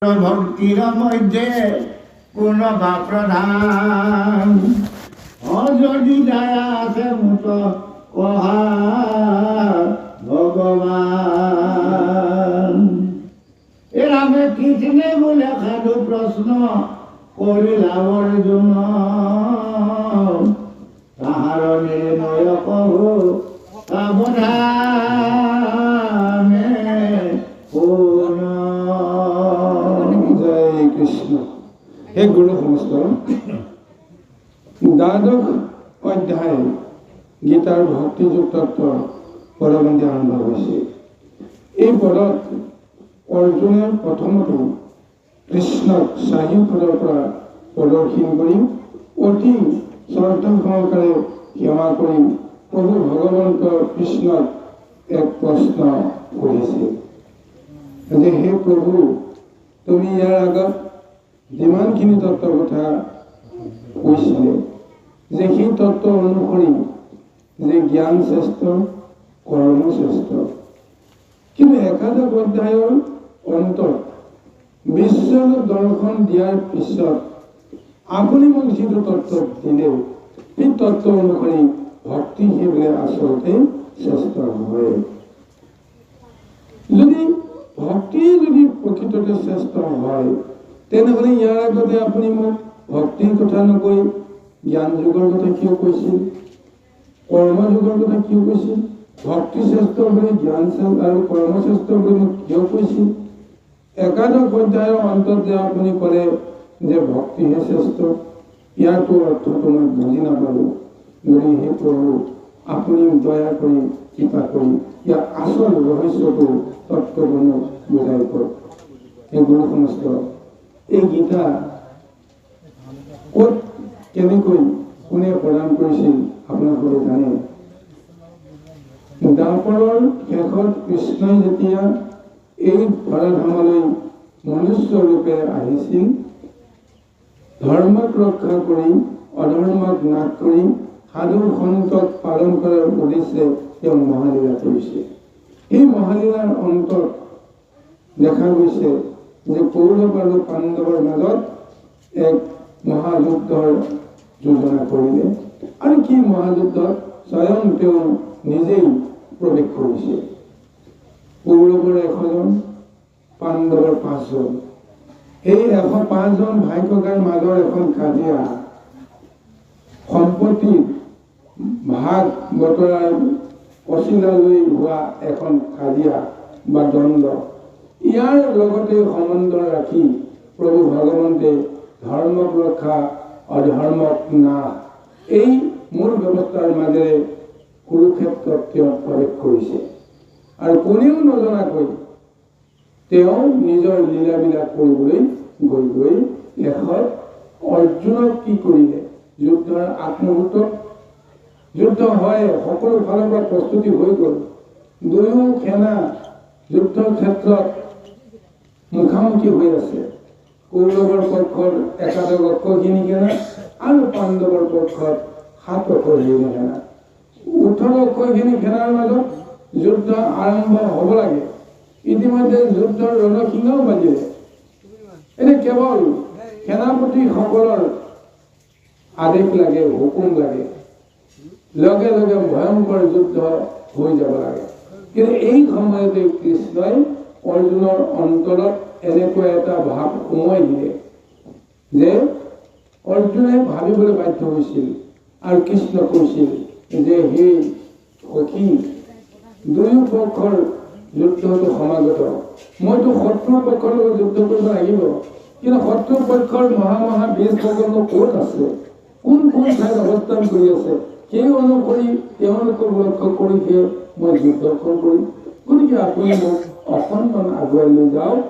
ভক্তির মধ্যে কোন বা প্রধান যদি দয়া আছে মুত কহা ভগবান এর আমি কৃষ্ণে বলে খাদু প্রশ্ন করিলাম অর্জুন তাহার নির্ণয় কহু সাবধানে জয় কৃষ্ণ। হে গুরু সমস্ত দ্বাদশ অধ্যায় গীতাৰ ভক্তিযোগ তত্ত্ব পদবন্ধি আৰম্ভ হৈছে। এই পদত অৰ্জুনে প্ৰথমতে কৃষ্ণক চাৰি পদৰ পৰা প্ৰদৰ্শন কৰি অতি শ্ৰদ্ধা সহকাৰে সেৱা কৰি প্ৰভু ভগৱন্ত কৃষ্ণক এক প্ৰশ্ন কৰিছে যে হে প্ৰভু, তুমি ইয়াৰ আগত যিমানখিনি তত্ত্বৰ কথা কৈছিলে যে সেই তত্ত্ব অনুসৰি যে জ্ঞান শ্ৰেষ্ঠ, কৰ্ম শ্ৰেষ্ঠ, কিন্তু একাদশ অধ্যায়ৰ অন্তত বিশ্ব দৰ্শন দিয়াৰ পিছত আপুনি মোক যিটো তত্ত্ব দিলে সেই তত্ত্ব অনুসৰি ভক্তি সেইবোৰে আচলতে শ্ৰেষ্ঠ হয়। যদি ভক্তিয়ে যদি প্ৰকৃততে শ্ৰেষ্ঠ হয় তেনেহ'লে ইয়াৰ আগতে আপুনি মোক ভক্তিৰ কথা নকৈ জ্ঞান যুগৰ কথা কিয় কৈছিল, কৰ্ম যুগৰ কথা কিয় কৈছিল? ভক্তি শ্ৰেষ্ঠ বুলি জ্ঞান আৰু কৰ্ম শ্ৰেষ্ঠ বুলি মোক কিয় কৈছিল? একাদশ অধ্যায়ৰ অন্তত যে আপুনি ক'লে যে ভক্তিহে শ্ৰেষ্ঠ, ইয়াৰতো অৰ্থটো মই বুজি নাপালোঁ। যদি সেই প্ৰভু আপুনি দয়া কৰি কৃপা কৰি ইয়াৰ আচল ৰহস্যটো তত্ত্বপূৰ্ণ বুজাই কওক। এই গুৰু সমস্ত এই গীতা ক'ত কেনেকৈ কোনে প্ৰদান কৰিছিল আপোনালোকে জানে। দ্বাপৰৰ শেষত কৃষ্ণই যেতিয়া এই ধৰাধামলৈ মনুষ্য ৰূপে আহিছিল, ধৰ্মক ৰক্ষা কৰি অধৰ্মক নাশ কৰি সাধু সন্তক পালন কৰাৰ উদ্দেশ্যে তেওঁ মহালীলা কৰিছে। এই মহালীলাৰ অন্তত দেখা গৈছে যে কৌৰৱ আৰু পাণ্ডৱৰ মাজত এক মহাযুদ্ধৰ যোজনা কৰিলে আৰু কি মহাযুদ্ধত স্বয়ং তেওঁ নিজেই প্ৰৱেশ কৰিছে। কৌৰৱৰ 100জন, পাণ্ডৱৰ 5জন। এই 105জন ভাই ককাৰ মাজৰ এখন কাজিয়া, সম্পত্তিৰ ভাগ বতৰাৰ অচিলালৈ হোৱা এখন কাজিয়া বা দ্বন্দ্ব, ইয়াৰ লগতে সম্বন্ধ ৰাখি প্ৰভু ভগৱন্তে ধৰ্মক ৰক্ষা অধৰ্মক নাশ এই মূল ব্যৱস্থাৰ মাজেৰে কুৰুক্ষেত্ৰত তেওঁ প্ৰৱেশ কৰিছে আৰু কোনেও নজনাকৈ তেওঁ নিজৰ লীলাবিলাক কৰিবলৈ গৈ গৈ শেষত অৰ্জুনক কি কৰিলে? যুদ্ধৰ আত্মভূতক যুদ্ধ হয়, সকলো ফালৰ পৰা প্ৰস্তুতি হৈ গ'ল, দুয়ো সেনা যুদ্ধৰ ক্ষেত্ৰত মুখামুখি হৈ আছে। কৌৰৱৰ পক্ষৰ একাদশ অক্ষখিনি সেনা আৰু পাণ্ডৱৰ পক্ষত 7 অক্ষৰখিনি সেনা। 18 অক্ষৰখিনি সেনাৰ মাজত যুদ্ধ আৰম্ভ হ'ব লাগে। ইতিমধ্যে যুদ্ধৰ ৰণসিংহও বাজিলে। এতিয়া কেৱল সেনাপতিসকলৰ আদেশ লাগে, হুকুম লাগে, লগে লগে ভয়ংকৰ যুদ্ধ হৈ যাব লাগে। কিন্তু এই সময়তে কৃষ্ণই অৰ্জুনৰ অন্তৰত এনেকুৱা এটা ভাৱ সোমোৱাই দিলে যে অৰ্জুনে ভাবিবলৈ বাধ্য হৈছিল আৰু কৃষ্ণ কৈছিল যে হে সখী, দুয়ো পক্ষৰ যুদ্ধটো সমাগত, মইতো শত্ৰুৰ পক্ষৰ লগত যুদ্ধ কৰিব লাগিব, কিন্তু শত্ৰু পক্ষৰ মহা বীৰসকল ক'ত আছে, কোন কোন ঠাইত অৱস্থান কৰি আছে, সেই অনুসৰি তেওঁলোকক লক্ষ্য কৰিহে মই যুদ্ধখন কৰিম। গতিকে আপুনি মোক অকণমান আগুৱাই লৈ যাওক,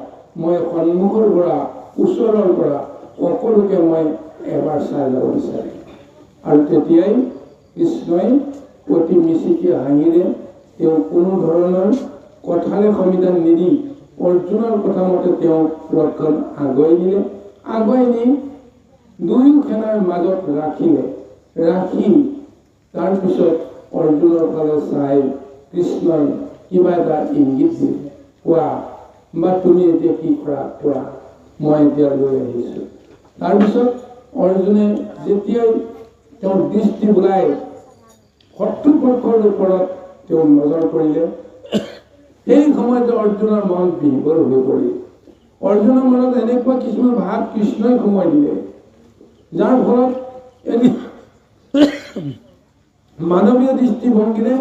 মই সন্মুখৰ পৰা ওচৰৰ পৰা সকলোকে মই এবাৰ চাই যাব বিচাৰিম। আৰু তেতিয়াই কৃষ্ণই অতি মিচিকি হাঁহিৰে তেওঁ কোনো ধৰণৰ কথাৰে সমিধান নিদি অৰ্জুনৰ কথা মতে তেওঁ ৰথখন আগুৱাই দিলে। আগুৱাই নি দুয়ো সেনাৰ মাজত ৰাখিলে। ৰাখি তাৰপিছত অৰ্জুনৰ ফালে চাই কৃষ্ণই কিবা এটা ইংগিত দিলে, কোৱা বা তুমি এতিয়া কি কৰা কোৱা। মই এতিয়া লৈ আহিছোঁ। তাৰপিছত অৰ্জুনে যেতিয়াই তেওঁৰ দৃষ্টি বোলাই শত্ৰুপক্ষৰ ওপৰত তেওঁ নজৰ কৰিলে, সেই সময়তে অৰ্জুনৰ মন বিভোৰ হৈ পৰিল। অৰ্জুনৰ মনত এনেকুৱা কিছুমান ভাৱ কৃষ্ণই সোমাই দিলে, যাৰ ফলত মানৱীয় দৃষ্টিভংগীৰে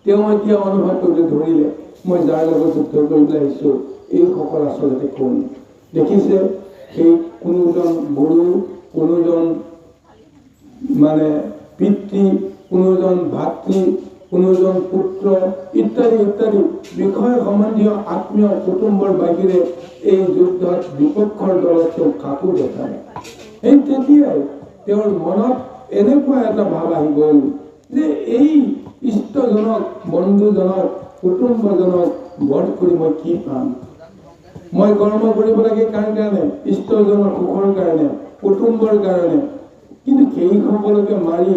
তেওঁ এতিয়া অনুভৱ কৰিবলৈ ধৰিলে, মই যাৰ লগত যুদ্ধ কৰিবলৈ আহিছোঁ এইসকল আচলতে কোন। দেখিছে, সেই কোনোজন গুৰু, কোনোজন মানে পিতৃ, কোনোজন ভাতৃ, কোনোজন পুত্ৰ ইত্যাদি ইত্যাদি বিষয় সম্বন্ধীয় আত্মীয় কুটুম্বৰ বাহিৰে এই যুদ্ধত বিপক্ষৰ দলত তেওঁ কাকো দেখা নাই। সেই তেতিয়াই তেওঁৰ মনত এনেকুৱা এটা ভাৱ আহি গ'ল যে এই ইষ্টজনক, বন্ধুজনক, কুটুম্বজনক বধ কৰি মই কি পাম? মই কৰ্ম কৰিব লাগে কাৰ কাৰণে? ইষ্টজনৰ সুখৰ কাৰণে, কুটুম্বৰ কাৰণে। কিন্তু সেইসকলকে মাৰি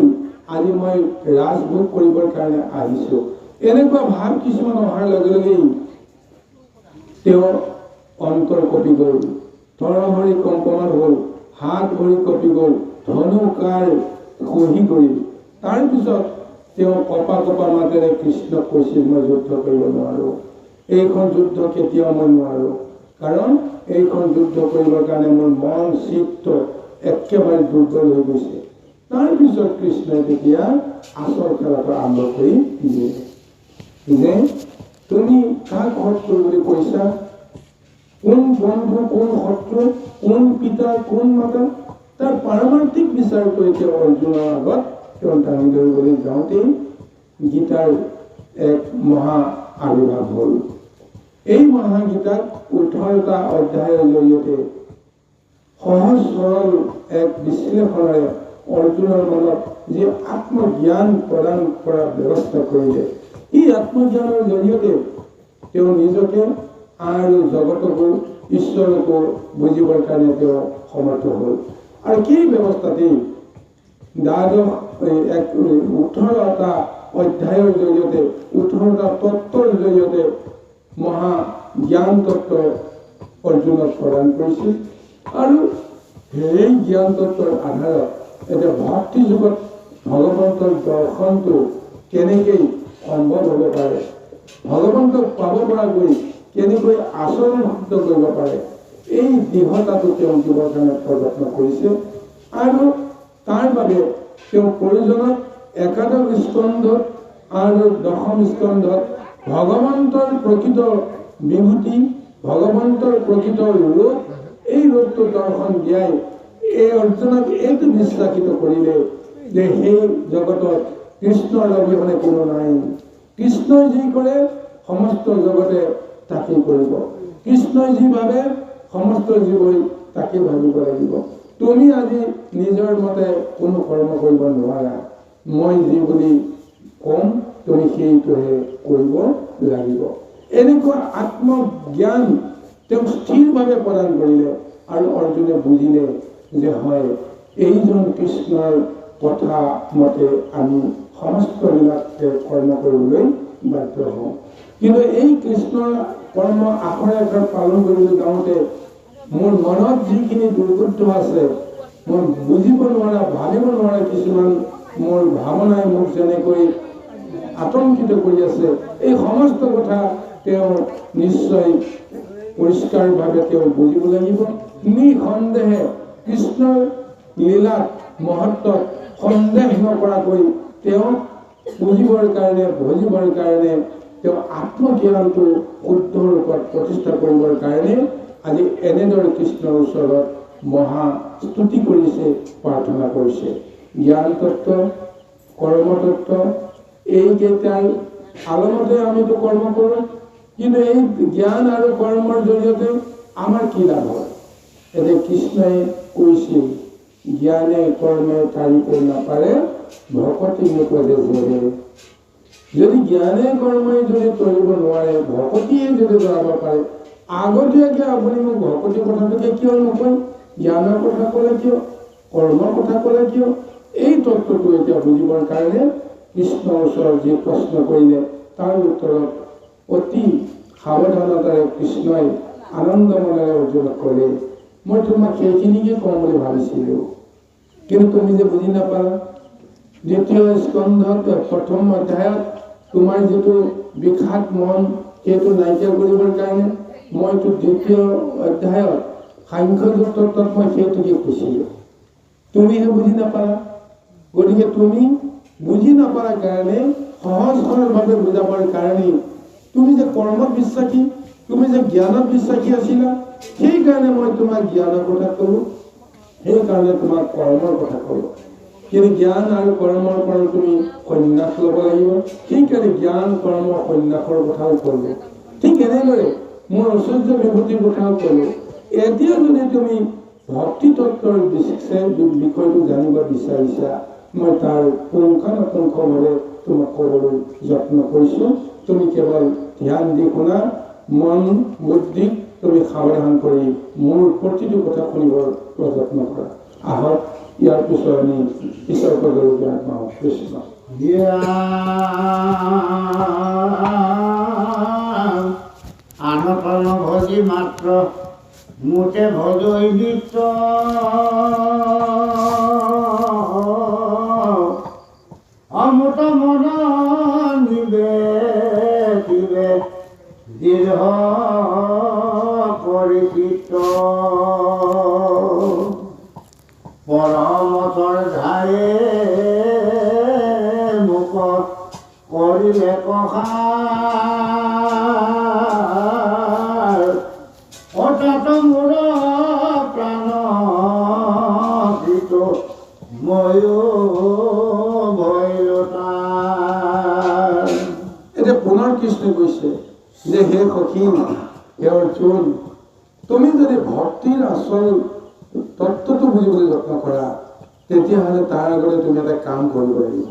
আজি মই ৰাজভোগ কৰিবৰ কাৰণে আহিছোঁ। এনেকুৱা ভাৱ কিছুমান অহাৰ লগে লগেই তেওঁৰ অন্তৰ কঁপি গ'ল, তৰভৰি কম্পমান হ'ল, হাত ভৰি কঁপি গ'ল, ধনুকাৰ খহি পৰিল। তাৰপিছত তেওঁ কঁপা কঁপা মাতেৰে কৃষ্ণক কৈছিল, মই যুদ্ধ কৰিব নোৱাৰোঁ, এইখন যুদ্ধ কেতিয়াও মই নোৱাৰোঁ, কাৰণ এইখন যুদ্ধ কৰিবৰ কাৰণে মোৰ মন চিত্ত একেবাৰে দুৰ্বল হৈ গৈছে। তাৰপিছত কৃষ্ণই তেতিয়া আচল খেলাটো আৰম্ভ কৰি দিয়ে যে তুমি কাক শত্ৰু বুলি কৈছা? কোন বন্ধু, কোন শত্ৰু, কোন পিতা, কোন মাতা? তাৰ পাৰমাৰ্থিক বিচাৰটো এতিয়া অৰ্জুনৰ আগত তেওঁ দাঙি ধৰিবলৈ যাওঁতেই গীতাৰ এক মহা আবিৰ্ভাৱ হ'ল। এই মহাগীতাক 18টা অধ্যায়ৰ জৰিয়তে সহজ সৰল এক বিশ্লেষণেৰে অৰ্জুনৰ মনত যি আত্মজ্ঞান প্ৰদান কৰাৰ ব্যৱস্থা কৰিলে, এই আত্মজ্ঞানৰ জৰিয়তে তেওঁ নিজকে আৰু জগতকো ঈশ্বৰকো বুজিবৰ কাৰণে তেওঁ সমৰ্থ হ'ল। আৰু সেই ব্যৱস্থাতেই 18টা অধ্যায়ৰ জৰিয়তে, 18টা তত্ত্বৰ জৰিয়তে মহা জ্ঞান তত্ত্ব অৰ্জুনক প্ৰদান কৰিছিল। আৰু সেই জ্ঞান তত্ত্বৰ আধাৰত এতিয়া ভক্তি যুগত ভগৱন্তৰ দৰ্শনটো কেনেকৈ সম্ভৱ হ'ব পাৰে, ভগৱন্তক পাব পৰাকৈ কেনেকৈ আচৰণ শুদ্ধ কৰিব পাৰে, এই দৃঢ়তাটো তেওঁ দিবৰ কাৰণে প্ৰযত্ন কৰিছে। আৰু তাৰ বাবে তেওঁ প্ৰয়োজনত একাদশ স্কন্ধত আৰু দশম স্কন্ধত ভগৱন্তৰ প্ৰকৃত বিভূতি, ভগৱন্তৰ প্ৰকৃত ৰূপ, এই ৰূপটো দৰ্শন দিয়াই এই অৰ্জুনক এইটো বিশ্বাসিত কৰিলে যে সেই জগতত কৃষ্ণৰ অবিহনে কোনো নাই। কৃষ্ণই যি কৰে সমস্ত জগতে তাকেই কৰিব, কৃষ্ণই যি ভাবে সমস্ত জীৱই তাকে ভাবিব লাগিব। তুমি আজি নিজৰ মতে কোনো কৰ্ম কৰিব নোৱাৰা, মই যি বুলি কম তুমি সেইটোহে কৰিব লাগিব। এনেকুৱা আত্মজ্ঞান তেওঁ স্থিৰভাৱে প্ৰদান কৰিলে আৰু অৰ্জুনে বুজিলে যে হয়, এইজন কৃষ্ণৰ কথা মতে আমি সমস্তবিলাকে কৰ্ম কৰিবলৈ বাধ্য হওঁ। কিন্তু এই কৃষ্ণৰ কৰ্ম আখৰে আখৰে পালন কৰিবলৈ যাওঁতে মোৰ মনত যিখিনি দুৰ্বুদ্ধ আছে, মই বুজিব নোৱাৰা, ভাবিব নোৱাৰা কিছুমান মোৰ ভাৱনাই মোক যেনেকৈ আতংকিত কৰি আছে, এই সমস্ত কথা তেওঁ নিশ্চয় পৰিষ্কাৰভাৱে তেওঁ বুজিব লাগিব। নিঃসন্দেহে কৃষ্ণৰ লীলাত মহত্বত সন্দেহ নকৰাকৈ তেওঁ বুজিবৰ কাৰণে, ভজিবৰ কাৰণে, তেওঁ আত্মজ্ঞানটো শুদ্ধ ৰূপত প্ৰতিষ্ঠা কৰিবৰ কাৰণে আজি এনেদৰে কৃষ্ণৰ ওচৰত মহা স্তুতি কৰিছে, প্ৰাৰ্থনা কৰিছে। জ্ঞান তত্ত্ব, কৰ্মতত্ত্ব এইকেইটাৰ আলমতে আমিতো কৰ্ম কৰোঁ, কিন্তু এই জ্ঞান আৰু কৰ্মৰ জৰিয়তে আমাৰ কি লাভ হয়? এতিয়া কৃষ্ণই কৈছিল, জ্ঞানে কৰ্মে কাৰিব নাপাৰে ভকতি নকৰে জৰে। যদি জ্ঞানে কৰ্মই যদি কৰিব নোৱাৰে, ভকতিয়ে যদি যাব পাৰে, আগতীয়াকৈ আপুনি মোক ভকতিৰ কথাটোকে কিয় নকয়? জ্ঞানৰ কথা ক'লে কিয়? কৰ্মৰ কথা ক'লে কিয়? এই তত্ত্বটো এতিয়া বুজিবৰ কাৰণে কৃষ্ণৰ ওচৰত যি প্ৰশ্ন কৰিলে তাৰ উত্তৰত অতি সাৱধানতাৰে কৃষ্ণই আনন্দ মনেৰে অৰ্জুনক ক'লে মই তোমাক সেইখিনিকে কওঁ বুলি ভাবিছিলোঁ, কিন্তু তুমি যে বুজি নাপালা। দ্বিতীয় স্কন্ধত প্ৰথম অধ্যায়ত তোমাৰ যিটো বিষাদ মন সেইটো নাইকিয়া কৰিবৰ কাৰণে মইতো দ্বিতীয় অধ্যায়ত সাংখ্যযুক্তত মই সেইটোকে কৈছিলোঁ, তুমিহে বুজি নাপালা। গতিকে তুমি বুজি নাপালাৰ কাৰণে সহজ সৰলভাৱে বুজাবৰ কাৰণে তুমি যে কৰ্মত বিশ্বাসী, তুমি যে জ্ঞানত বিশ্বাসী আছিলা, সেইকাৰণে মই তোমাক জ্ঞানৰ কথা ক'লোঁ, সেইকাৰণে তোমাক কৰ্মৰ কথা ক'লোঁ। কিন্তু জ্ঞান আৰু কৰ্মৰ পৰা তুমি সন্ন্যাস ল'ব লাগিব, সেইকাৰণে জ্ঞান কৰ্ম সন্ন্যাসৰ কথাও ক'লোঁ। ঠিক এনেদৰে মোৰ ঐশ্বৰ্য বিভূতিৰ কথাও ক'লোঁ। এতিয়া যদি তুমি ভক্তি তত্ত্বৰ বিষয়টো জানিব বিচাৰিছা, মই তাৰ পুংখানুপুংখভাৱে তোমাক ক'বলৈ যত্ন কৰিছোঁ। তুমি কেৱল ধ্যান দি শুনা, মন বুদ্ধি তুমি সাৱধান কৰি মোৰ প্ৰতিটো কথা শুনিবৰ যত্ন কৰা। আহক ইয়াৰ পিছত আমি ঈশ্বৰ পদলৈ আগবাঢ়ো। কৃষ্ণ আনতন ভজি মাত্ৰ মোতে ভজই নিত্য অমৃত মন নিবে দীৰ্ঘ পৰিচিত পৰমতৰ ধাৰে মোক কৰিলে কষাৰ অৰ্থাৎ মোৰ প্ৰাণ যিটো ময়ো ভয়লো তাৰ। এতিয়া পুনৰ কৃষ্ণ কৈছে যে হে সখী, হে অৰ্জুন, তুমি যদি ভক্তিৰ আচল তত্ত্বটো বুজিবলৈ যত্ন কৰা, তেতিয়াহ'লে তাৰ আগতে তুমি এটা কাম কৰিব লাগিব।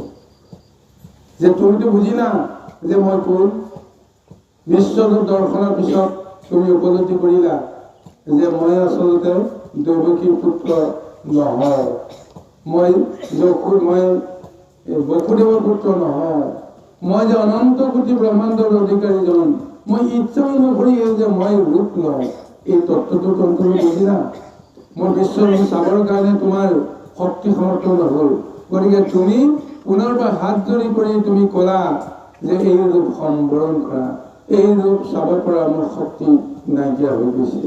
যে তুমিতো বুজিলা যে মই কোন, বিশ্বৰূপ দৰ্শনৰ পিছত তুমি উপলব্ধি কৰিলা যে মই আচলতে দৈৱকীৰ পুত্ৰ নহয়, মই বসুদেৱৰ পুত্ৰ নহয়, মই যে অনন্ত কোটি ব্ৰহ্মাণ্ডৰ অধিকাৰীজন, মই ইচ্ছা অনুসৰি যে মই ৰূপ লওঁ, এই তত্ত্বটো তুমি বুজিলা। মোৰ বিশ্বৰূপ চাবৰ কাৰণে তোমাৰ শক্তি সামৰ্থ্য নহ'ল, গতিকে তুমি পুনৰবাৰ হাত জৰি কৰি তুমি ক'লা যে এই ৰূপ সম্বৰণ কৰা, এই ৰূপ চাব পৰা মোৰ শক্তি নাইকিয়া হৈ গৈছে।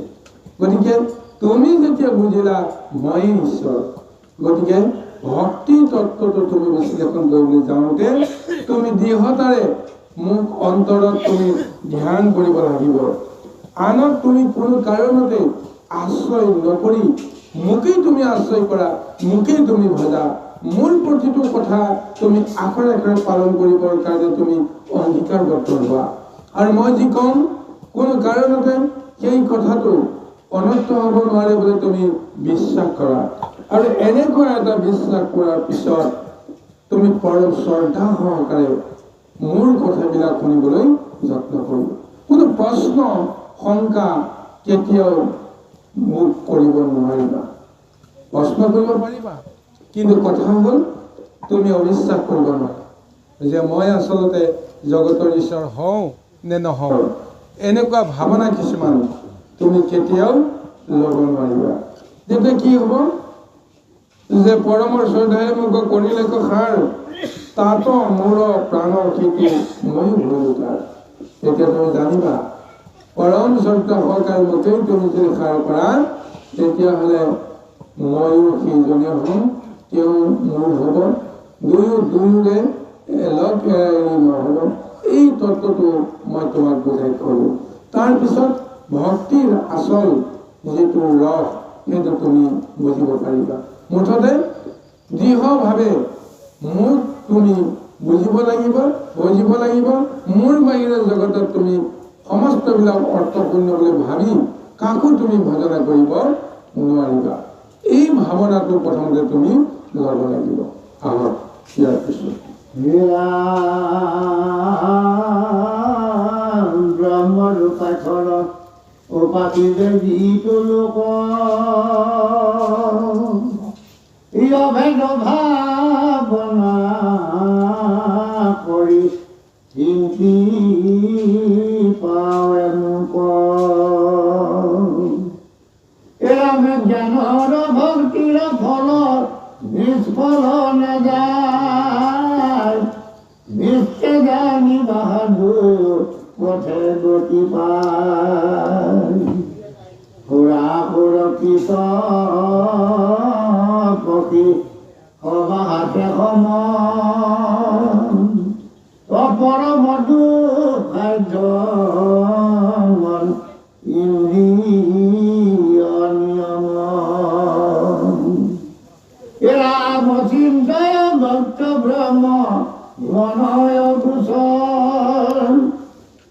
গতিকে তুমি যেতিয়া বুজিলা ময়ে ঈশ্বৰ, গতিকে ভক্তি তত্ত্বটো তুমি বিশ্লেষণ কৰিবলৈ যাওঁতে তুমি দৃঢ়তাৰে মোক অন্তৰত তুমি ধ্যান কৰিব লাগিব। আনক তুমি কোনো কাৰণতে আশ্ৰয় নকৰি মোকেই তুমি আশ্ৰয় কৰা, মোকেই তুমি ভজা, মোৰ প্ৰতিটো কথা তুমি আখৰে আখৰে পালন কৰিবৰ কাৰণে তুমি অংগীকাৰবদ্ধ হোৱা। আৰু মই যি কম কোনো কাৰণতে সেই কথাটো অনৰ্থ হ'ব নোৱাৰে বুলি তুমি বিশ্বাস কৰা। আৰু এনেকুৱা এটা বিশ্বাস কৰাৰ পিছত তুমি পৰম শ্ৰদ্ধা সহকাৰে মোৰ কথাবিলাক শুনিবলৈ যত্ন কৰিবা। কোনো প্ৰশ্ন শংকা কেতিয়াও মোক কৰিব নোৱাৰিবা। প্ৰশ্ন কৰিব পাৰিবা, কিন্তু কথা হ'ল তুমি অবিশ্বাস কৰিব নোৱাৰা যে মই আচলতে জগতৰ ঈশ্বৰ হওঁ নে নহওঁ। এনেকুৱা ভাৱনা কিছুমান তুমি কেতিয়াও ল'ব নোৱাৰিবা। তেতিয়া কি হ'ব যে পৰমৰ শ্ৰদ্ধাৰে মোক কৰিলে সাৰ, তাতো মোৰ প্ৰাণৰ খেতি ময়ো ভৰিলো তাৰ। তেতিয়া তুমি জানিবা পৰম শ্ৰদ্ধা সহকাৰে মোকেই তুমি যদি সাৰ কৰা, তেতিয়াহ'লে ময়ো সেইজনে হ'ম, তেওঁ মোৰ হ'ব, দুয়োৰে লগ এৰি নহ'ব। এই তত্ত্বটো মই তোমাক বুজাই ক'লোঁ। তাৰপিছত ভক্তিৰ আচল যিটো ৰস সেইটো তুমি বুজিব পাৰিবা। মুঠতে দৃঢ়ভাৱে মোক তুমি বুজিব লাগিব, মোৰ বাহিৰে জগতত তুমি সমস্তবিলাক অৰ্থপূৰ্ণ বুলি ভাবি কাকো তুমি ভজনা কৰিব নোৱাৰিবা। এই ভাৱনাটো প্ৰথমতে তুমি ল'ব লাগিব। আহক ইয়াৰ পিছত ব্ৰহ্মৰূপাথৰ উপাধিৰে যিটো লোক অভেদ ভাৱনা কৰি চিন্তি পাৱে মোক এরামে জ্ঞানর ভক্তির ফল নিষ্ফল না যায়, বিশ্বে জ্ঞানী বাহাদুর পথে গতি পায়। সুরা সুরক্ষিত পক্ষী সবাহাতে সমান, অপৰমধু খাদ্য মন ইন্দ্ৰিয় নিয়ম। এৰাম চিন্তয় ভক্ত ব্ৰহ্ম মনয় কুশল,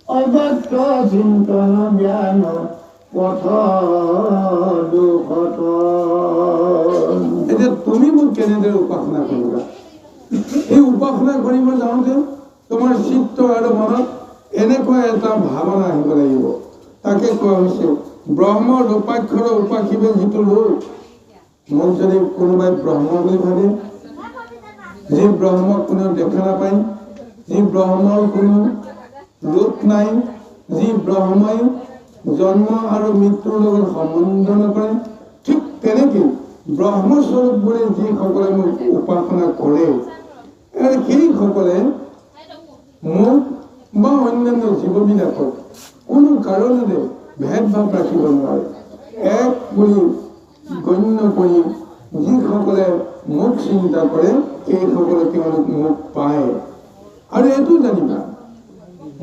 অভক্ত চিন্তন জ্ঞান পথ দুখত। এতিয়া তুমি মোক কেনেদৰে উপাসনা কৰিবা? এই উপাসনা কৰিব যাওঁতে তোমাৰ চিত্ত আৰু মনত এনেকুৱা এটা ভাৱনা আহিব লাগিব। তাকে কোৱা হৈছে ব্ৰহ্মৰ ৰূপাক্ষৰ উপাসিবে যিটো লোক, মোক যদি কোনোবাই ব্ৰহ্ম বুলি ভাবে, যি ব্ৰহ্মক কোনেও দেখা নাপায়, যি ব্ৰহ্মৰ কোনো ৰূপ নাই, যি ব্ৰহ্মই জন্ম আৰু মৃত্যুৰ লগত সম্বন্ধ নকৰে, ঠিক তেনেকে ব্ৰহ্মস্বৰূপ বুলি যিসকলে মোক উপাসনা কৰে, আৰু সেইসকলে মোক বা অন্যান্য জীৱবিলাকক কোনো কাৰণতে ভেদভাৱ ৰাখিব নোৱাৰে। এক বুলি গণ্য কৰি যিসকলে মোক চিন্তা কৰে, সেইসকলে তেওঁলোক মোক পায়। আৰু এইটো জানিবা,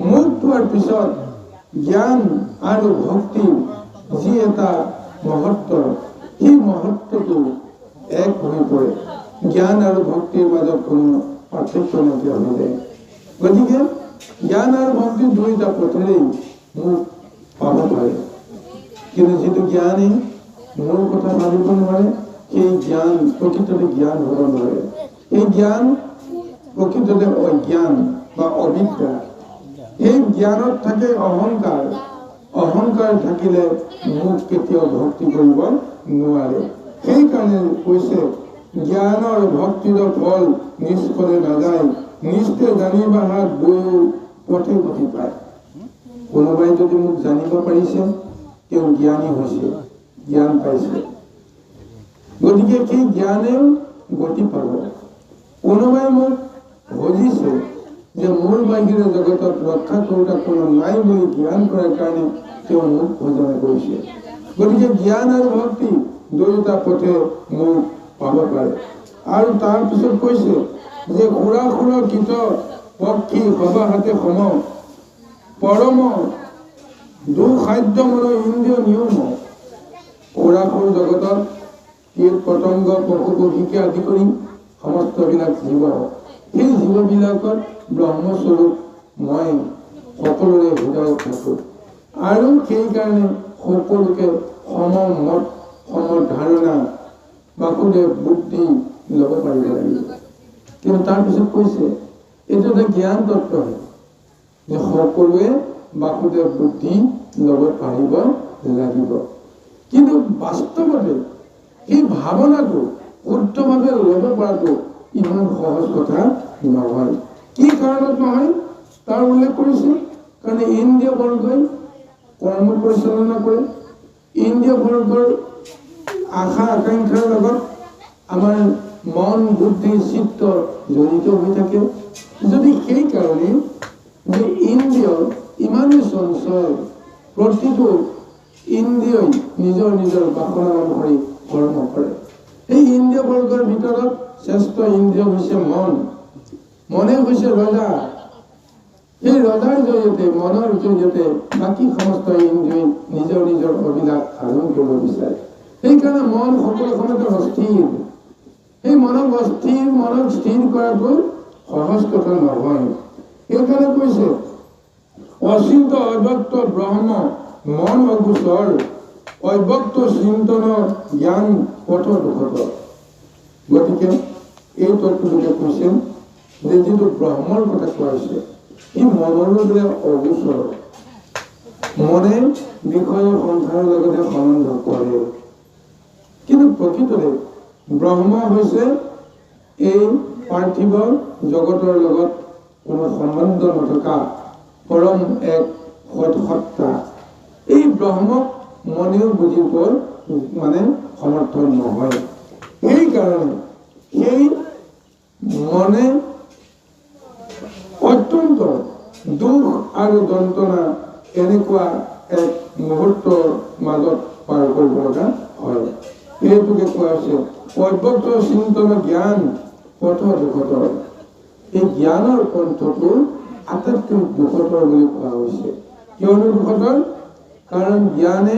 মোক পোৱাৰ পিছত জ্ঞান আৰু ভক্তিৰ যি এটা মহত্ব, সেই মহত্বটো এক হৈ পৰে। জ্ঞান আৰু ভক্তিৰ মাজত কোনো পাৰ্থক্য নাইকিয়া হৈ যায়। গতিকে জ্ঞান আৰু ভক্তি দুয়োটা পথেৰেই মোক পাব পাৰে, কিন্তু যিটো জ্ঞানে মোৰ কথা ভাবিব নোৱাৰে, সেই জ্ঞান প্ৰকৃততে জ্ঞান হ'ব নোৱাৰে। এই জ্ঞান প্ৰকৃততে অজ্ঞান বা অবিদ্যা। এই জ্ঞানত থাকে অহংকাৰ, অহংকাৰ থাকিলে মোক কেতিয়াও ভক্তি কৰিব নোৱাৰে। সেইকাৰণে কৈছে জ্ঞানৰ ভক্তিৰ ফল নিষ্ফলে নাযায়, নিষ্ঠে জানিবা হাত দুয়ো পথে গতি পায়। কোনোবাই যদি মোক জানিব পাৰিছে, তেওঁ জ্ঞানী হৈছে, জ্ঞান পাইছে, গতিকে সেই জ্ঞানেও গতি পাব। কোনোবাই মোক ভজিছে যে মোৰ বাহিৰে জগতত ৰক্ষা কৰোতা কোনো নাই বুলি জ্ঞান কৰাৰ কাৰণে তেওঁ মোক ভজনা কৰিছে। গতিকে জ্ঞান আৰু ভক্তি দুয়োটা পথে মোক পাব পাৰে। আৰু তাৰপিছত কৈছে যে সুৰা সুৰক্ষিত পক্ষী সবাহাতে সম, পৰম দুঃখাদ্য মন ইন্দ্ৰিয় নিয়ম। সুৰাসুৰ জগতত কীট পতংগ পশু পক্ষীকে আদি কৰি সমস্তবিলাক জীৱ, সেই জীৱবিলাকত ব্ৰহ্মস্বৰূপ মই সকলোৰে হৃদয়ত থাকোঁ। আৰু সেইকাৰণে সকলোকে সমমত সমধাৰণা বাসুদেৱ বুদ্ধি ল'ব পাৰিব লাগিব। কিন্তু তাৰপিছত কৈছে এইটো এটা জ্ঞান তত্ত্বহে, যে সকলোৱে বাসুদেৱ বুদ্ধি ল'ব পাৰিব লাগিব। কিন্তু বাস্তৱতে সেই ভাৱনাটো শুদ্ধভাৱে ল'ব পৰাটো ইমান সহজ কথা নহয়। কি কাৰণত নহয় তাৰ উল্লেখ কৰিছে, কাৰণ ইন্দ্ৰিয় বৰ্গই কৰ্ম পৰিচালনা কৰে, ইন্দ্ৰিয় বৰ্গৰ আশা আকাংক্ষাৰ লগত আমাৰ মন বুদ্ধি চিত্ত জড়িত হৈ থাকে। যদি সেইকাৰণে যে ইন্দ্ৰিয় ইমানেই চঞ্চল, প্ৰতিটো ইন্দ্ৰিয়ই নিজৰ নিজৰ বাসনা অনুসৰি কৰ্ম কৰে। এই ইন্দ্ৰিয় বৰ্গৰ ভিতৰত শ্ৰেষ্ঠ ইন্দ্ৰিয় হৈছে মন। মনে হৈছে ৰজা। এই ৰজাৰ জৰিয়তে, মনৰ জৰিয়তে বাকী সমস্ত ইন্দ্ৰিয় নিজৰ নিজৰ অভিলাষ সাধন কৰিব বিচাৰে। সেইকাৰণে মন সকলো সময়তে অস্থিৰ। এই মনক স্থিৰ কৰাটো সহজ কথা নহয়। সেইকাৰণে কৈছে অচিন্ত অব্যক্ত ব্ৰহ্ম মন অগোচৰ, অব্যক্ত চিন্তন জ্ঞান পথ দুখত। গতিকে এই তত্ত্বটোকে কৈছে যে যিটো ব্ৰহ্মৰ কথা কোৱা হৈছে, ই মনলৈ বোলে অগোচৰ। মনে বিষয় সংসাৰৰ লগতে সম্বন্ধ কৰে, কিন্তু প্ৰকৃততে ব্ৰহ্ম হৈছে এই পাৰ্থিৱ জগতৰ লগত কোনো সম্বন্ধ নথকা পৰম এক সৎসত্তা। এই ব্ৰহ্মক মনেও বুজি পোৱাৰ মানে সমৰ্থন নহয়। সেইকাৰণে সেই মনে অত্যন্ত দুখ আৰু যন্ত্ৰণা এনেকুৱা এক মুহূৰ্তৰ মাজত পাৰ কৰিব লগা হয়। এইটোকে কোৱা হৈছে অব্যক্ত চিন্তন জ্ঞান পথ দুখতৰ। এই জ্ঞানৰ পন্থটো আটাইতকৈ দুখতৰ বুলি কোৱা হৈছে। কিয়নো দুখতৰ? কাৰণ জ্ঞানে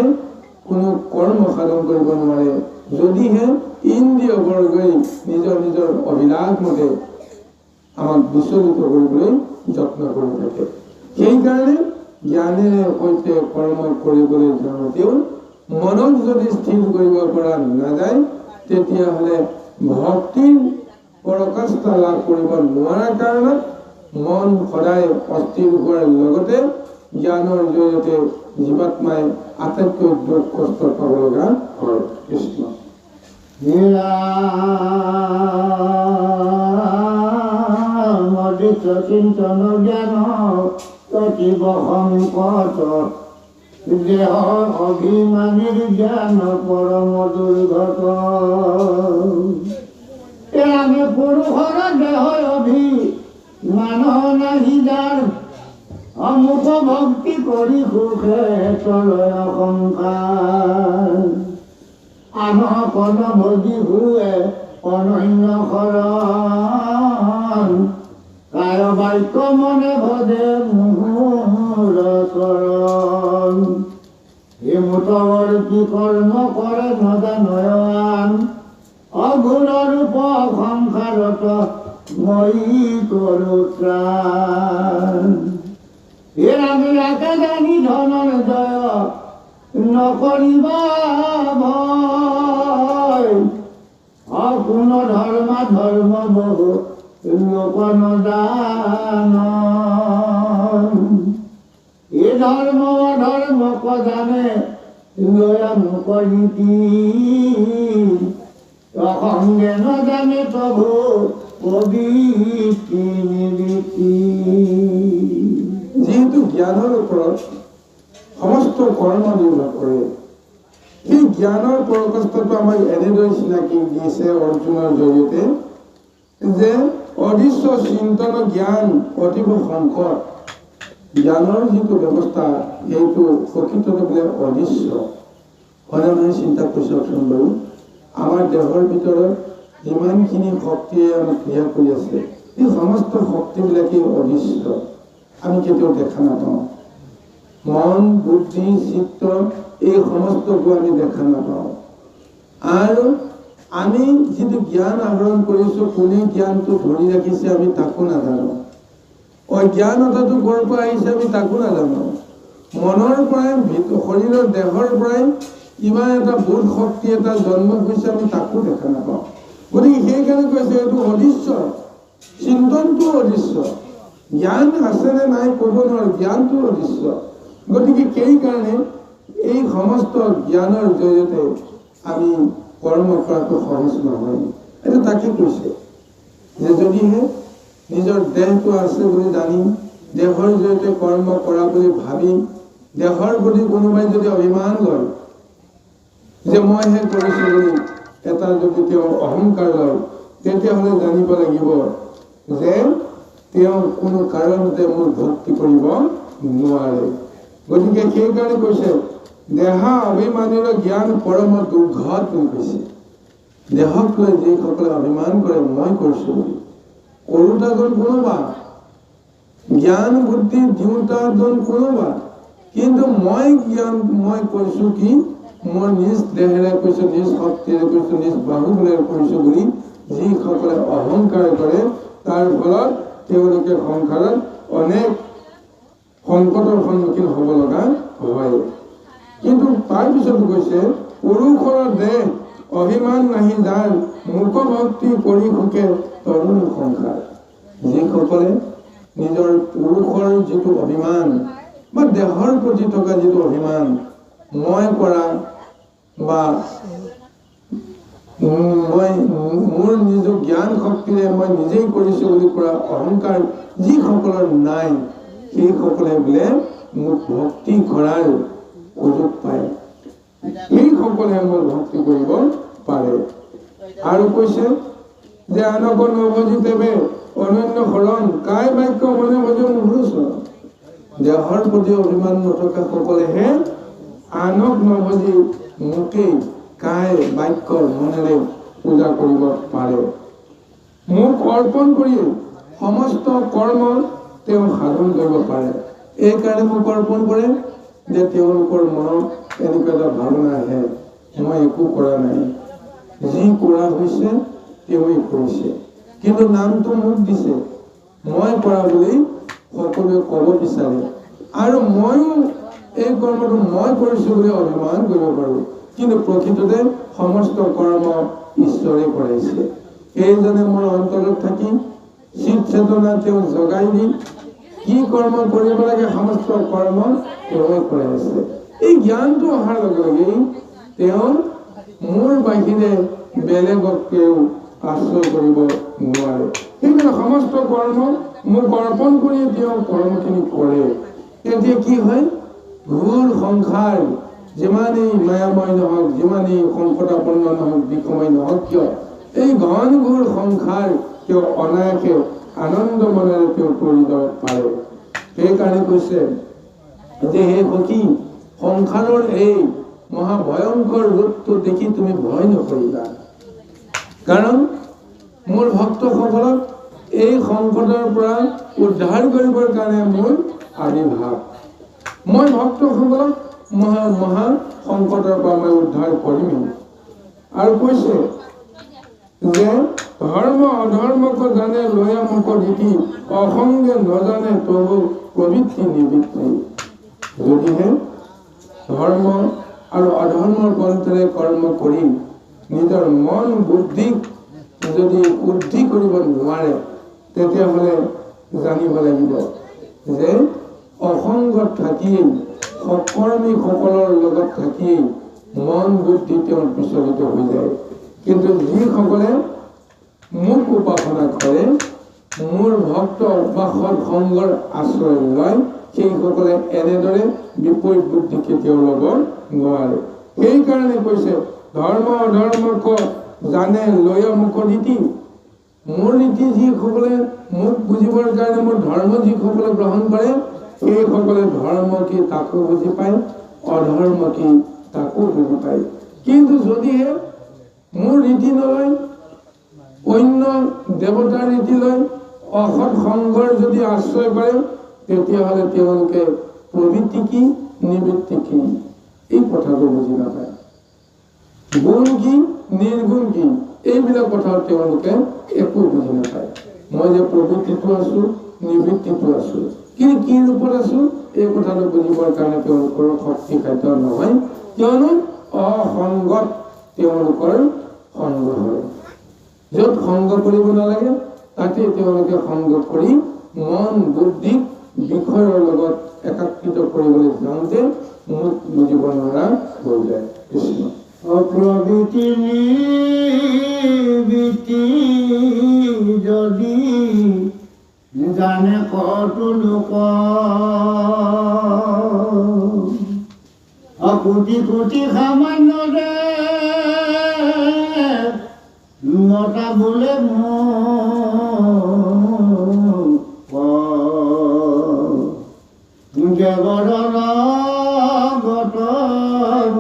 কোনো কৰ্ম সাধন কৰিব নোৱাৰে, যদিহে ইন্দ্ৰিয় বৰ্গই নিজৰ নিজৰ অভিলাষ মতে আমাক বিচলিত কৰিবলৈ যত্ন কৰি থাকে। সেইকাৰণে জ্ঞানেৰে সৈতে কৰ্ম কৰিবলৈ যাওঁতেও মনক যদি স্থিৰ কৰিব পৰা নাযায়, তেতিয়াহ'লে ভক্তিৰ পৰাকাষ্ঠা লাভ কৰিব নোৱাৰাৰ কাৰণত মন সদায় অস্থিৰ হোৱাৰ লগতে জ্ঞানৰ জৰিয়তে জীৱাত্মাই আটাইতকৈ দুখ কষ্ট পাব লগা হয়। কৃষ্ণ মদিত চিন্তন জ্ঞান অতীব সংকট, দেহ অভিমানীৰ জ্ঞান পৰম দুৰ্ঘট। আমি পুৰুষৰ দেহ অভিমান নাহি যাৰ, অমুক ভক্তি কৰি সুখে তলয় সংসাৰ। আন কন ভজি হুৱে অনন্য শৰণ, কায় বাক্য মনে ভজে মুহুৰ চৰণ। হিমুতৱৰ্তী কৰ্ম কৰে নজানয়ন, অগুণ ৰূপ সংসাৰত মই কৰো ত্ৰাণ। আমি ৰাকে জানি ধনঞ্জয় নকৰিবা ভয়, অগুণ ধৰ্ম ধৰ্ম বহু লোক নজান। এ ধৰ্ম অধৰ্ম কজানে লয়া মুকলিতি, অসংগে নজানে প্ৰভু পবিত্ৰী নিবৃত্তি। যিহেতু জ্ঞানৰ ওপৰত সমস্ত কৰ্ম নিৰ্ভৰ কৰে, সেই জ্ঞানৰ পৰাকাষ্ঠাটো আমাক এনেদৰে চিনাকি দিছে অৰ্জুনৰ জৰিয়তে যে অদৃশ্য চিন্তন জ্ঞান অতীব সংকট। জ্ঞানৰ যিটো ব্যৱস্থা সেইটো প্ৰকৃততে বোলে অদৃশ্য। হয়নে নহয় চিন্তা কৰি চাওকচোন বাৰু। আমাৰ দেহৰ ভিতৰত যিমানখিনি শক্তিয়ে আমাক ক্ৰিয়া কৰি আছে, এই সমস্ত শক্তিবিলাকেই অদৃশ্য, আমি কেতিয়াও দেখা নাপাওঁ। মন বুদ্ধি চিত্ত এই সমস্তবোৰ আমি দেখা নাপাওঁ। আৰু আমি যিটো জ্ঞান আহৰণ কৰিছোঁ, কোনে জ্ঞানটো ধৰি ৰাখিছে আমি তাকো নাজানো। অজ্ঞানতাটো ক'ৰ পৰা আহিছে আমি তাকো নাজানো। মনৰ পৰাই শৰীৰৰ দেহৰ পৰাই কিবা এটা বোধ শক্তি এটা জন্ম হৈছে, আমি তাকো দেখা নাপাওঁ। গতিকে সেইকাৰণে কৈছে এইটো অদৃশ্য, চিন্তনটো অদৃশ্য। জ্ঞান আছেনে নাই ক'ব নোৱাৰো, জ্ঞানটো অদৃশ্য। গতিকে সেইকাৰণে এই সমস্ত জ্ঞানৰ জৰিয়তে আমি কৰ্ম কৰাটো সহজ নহয়। এইটো তাকে কৈছে যে যদিহে নিজৰ দেহটো আছে বুলি জানি, দেহৰ জৰিয়তে কৰ্ম কৰা বুলি ভাবি, দেহৰ প্ৰতি কোনোবাই যদি অভিমান লয় যে মইহে কৰিছোঁ বুলি এটা যদি তেওঁ অহংকাৰ লয়, তেতিয়াহ'লে জানিব লাগিব যে তেওঁ কোনো কাৰণতে মোৰ ভক্তি কৰিব নোৱাৰে। গতিকে সেইকাৰণে কৈছে দেহা অভিমানীৰ জ্ঞান পৰম দুৰ্ঘট বুলি কৈছে। দেহক লৈ যিসকলে অভিমান কৰে মই কৰিছোঁ বুলি, কৰোতাজন কোনোবা, জ্ঞান বুদ্ধি দিওঁতাজন কোনোবা, কিন্তু মই কৈছোঁ কি মই নিজ দেহেৰে কৈছোঁ, নিজ শক্তিৰে কৈছোঁ, নিজ বাহুবলেৰে কৈছোঁ বুলি যিসকলে অহংকাৰ কৰে, তাৰ ফলত তেওঁলোকে সংসাৰত অনেক সংকটৰ সন্মুখীন হ'ব লগা হয়। কিন্তু তাৰ পিছতো কৈছে পুৰুষৰ দেহ অভিমান নাহি যাৰ, মুক ভক্তি কৰি সুখে তৰুণ সংসাৰ। যিসকলে নিজৰ পুৰুষৰ যিটো অভিমান বা দেহৰ প্ৰতি থকা যিটো অভিমান, মই কৰা বা মোৰ নিজৰ জ্ঞান শক্তিৰে মই নিজেই কৰিছোঁ বুলি কৰা অহংকাৰ যিসকলৰ নাই, সেইসকলে বোলে মোক ভক্তি কৰাৰ সুযোগ পায়। সেইসকলে মোৰ ভক্তি কৰিব পাৰে। আৰু কৈছে যে আনক নভজি দেৱে অনন্য শৰণ কাই বাক্য মনে ভজে মোৰ চৰণ। দেহৰ প্ৰতি অভিমান নথকা সকলেহে আনক নভজি মোকেই কাই বাক্য মনেৰে পূজা কৰিব পাৰে। মোক অৰ্পণ কৰি সমস্ত কৰ্ম তেওঁ সাধন কৰিব পাৰে। এইকাৰণে মোক অৰ্পণ কৰে যে তেওঁলোকৰ মনত এনেকুৱা এটা ভাৱনা আহে মই একো কৰা নাই, যি কৰা হৈছে তেওঁই কৰিছে, কিন্তু নামটো মোক দিছে, মই কৰা বুলি সকলোৱে ক'ব বিচাৰে আৰু ময়ো এই কৰ্মটো মই কৰিছো বুলি অভিমান কৰিব পাৰোঁ, কিন্তু প্ৰকৃততে সমস্ত কৰ্ম ঈশ্বৰে কৰাইছে। এইজনে মোৰ অন্তৰত থাকি চিত চেতনা তেওঁ জগাই দি কি কৰ্ম কৰিব লাগে সমস্ত কৰ্ম তেওঁৱে কৰাইছে। এই জ্ঞানটো অহাৰ লগে লগেই তেওঁ মোৰ বাহিৰে বেলেগকেও আশ্ৰয় কৰিব নোৱাৰে। সেইকাৰণে সমস্ত কৰ্ম মোক অৰ্পণ কৰি তেওঁ কৰ্মখিনি কৰে। তেতিয়া কি হয়, ঘোৰ সংসাৰ যিমানেই মায়াময় নহওক, যিমানেই সংকটাপন্ন নহওক, বিষময় নহওক কিয়, এই ঘন ঘোৰ সংসাৰ তেওঁ অনায়াসে আনন্দ মনেৰে তেওঁ কৰি যাব পাৰে। সেইকাৰণে কৈছে যে হে সখী, সংসাৰৰ এই মহাভয়ংকৰ ৰূপটো দেখি তুমি ভয় নকৰিবা, কাৰণ মোৰ ভক্তসকলক এই সংকটৰ পৰা উদ্ধাৰ কৰিবৰ কাৰণে মোৰ আবিৰ্ভাৱ। মই ভক্তসকলক মহা সংকটৰ পৰা মই উদ্ধাৰ কৰিমেই। আৰু কৈছে যে ধৰ্ম অধৰ্মক জানে লয়া মুখ নীতি, অসংগে নজানে তবু প্ৰবৃত্তি নিবৃত্তি। যদিহে ধৰ্ম আৰু অধৰ্মৰ পন্থেৰে কৰ্ম কৰি নিজৰ মন বুদ্ধিক যদি শুদ্ধি কৰিব নোৱাৰে, তেতিয়াহ'লে জানিব লাগিব যে অসংগত থাকিয়েই, সকৰ্মীসকলৰ লগত থাকিয়েই মন বুদ্ধি তেওঁৰ বিচলিত হৈ যায়। কিন্তু যিসকলে মোক উপাসনা কৰে, মোৰ ভক্ত উপাসক সংগৰ আশ্ৰয় লয়, সেইসকলে এনেদৰে বিপৰীত বুদ্ধি কেতিয়াও ল'ব নোৱাৰে। সেইকাৰণে কৈছে ধৰ্ম অধৰ্মক জানে লয় মুখ নীতি। মোৰ নীতি যিসকলে মোক বুজিবৰ কাৰণে মোৰ ধৰ্ম যিসকলে গ্ৰহণ কৰে, সেইসকলে ধৰ্ম কি তাকো বুজি পায়, অধৰ্ম কি তাকো বুজি পায়। কিন্তু যদিহে মোৰ ৰীতি নলয়, অন্য দেৱতাৰ ৰীতি লয়, অসৎ সংগৰ যদি আশ্ৰয় কৰে, তেতিয়াহ'লে তেওঁলোকে প্ৰবৃত্তি কি নিবৃত্তি কি এই কথাটো বুজি নাপায়। গুণ কি নিৰ্গুণ কি এইবিলাক কথা তেওঁলোকে একো বুজি নাপায়। মই যে প্ৰবৃত্তিটো আছো, নিবৃত্তিটো আছো, কিন্তু কি ৰূপত আছো এই কথাটো বুজিবৰ কাৰণে তেওঁলোকৰ শক্তি খাদ্য নহয়, কিয়নো অসংগত তেওঁলোকৰ সংগ হয়। য'ত সংগ কৰিব নালাগে তাতে তেওঁলোকে সংগ কৰি মন বুদ্ধি বিষয়ৰ লগত একাকৃত কৰিবলৈ যাওঁতে মোক বুজিব নোৱাৰা হৈ যায়। কৃষ্ণ অপ্ৰবৃত্তি নিবৃত্তি যদি জানে কতো লোক, কোটি কোটি সামান্যৰে মতা বোলে দেৱৰৰ গত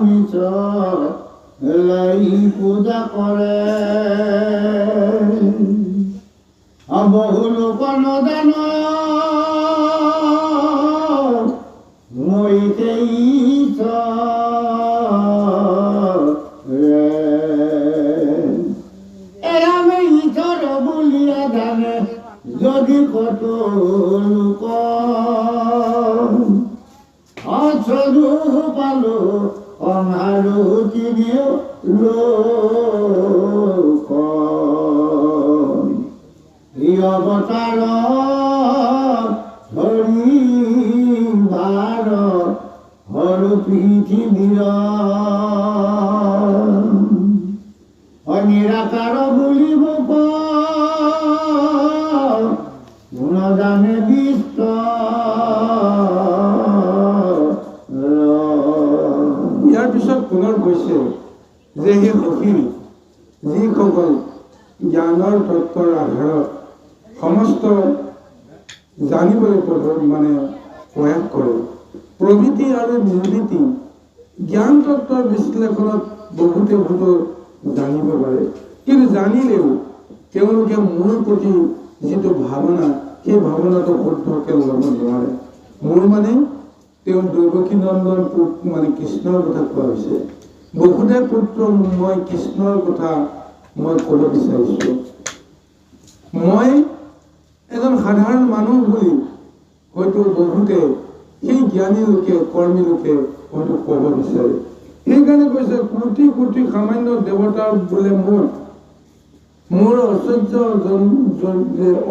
নিচ লাই পূজা কৰে, বহু লোক নজান মই আমি ঈশ্বৰ বুলিয়া জানে যদি কত লোক, অচৰু পালো অনাৰু তিনিও লোক, অৱতাৰ হৰি ভাৰ হৰ পৃথিৱীৰ নিৰাকাৰ বুলিব গুণজানে বিশ্ব। ইয়াৰ পিছত পুনৰ যে সেই সখী যিসকল জ্ঞানৰ তত্ত্বৰ আধাৰত সমস্ত জানিবলৈ মানে প্ৰয়াস কৰে, প্ৰবৃত্তি আৰু নিৰ্বৃত্তি জ্ঞান তত্ত্বৰ বিশ্লেষণত বহুতে জানিব পাৰে, কিন্তু জানিলেও তেওঁলোকে মোৰ প্ৰতি যিটো ভাৱনা, সেই ভাৱনাটো শুদ্ধকৈ ল'ব নোৱাৰে। মোৰ মানে তেওঁ দৈৱকী নন্দন মানে কৃষ্ণৰ কথা কোৱা হৈছে। বহুতে পুত্ৰ মই কৃষ্ণৰ কথা মই ক'ব বিচাৰিছোঁ। মই এজন সাধাৰণ মানুহ বুলি হয়তো বহুতে সেই জ্ঞানী লোকে কৰ্মী লোকে হয়তো ক'ব বিচাৰে। সেইকাৰণে কৈছে কোটি কোটি সামান্য দেৱতাৰ বোলে মোৰ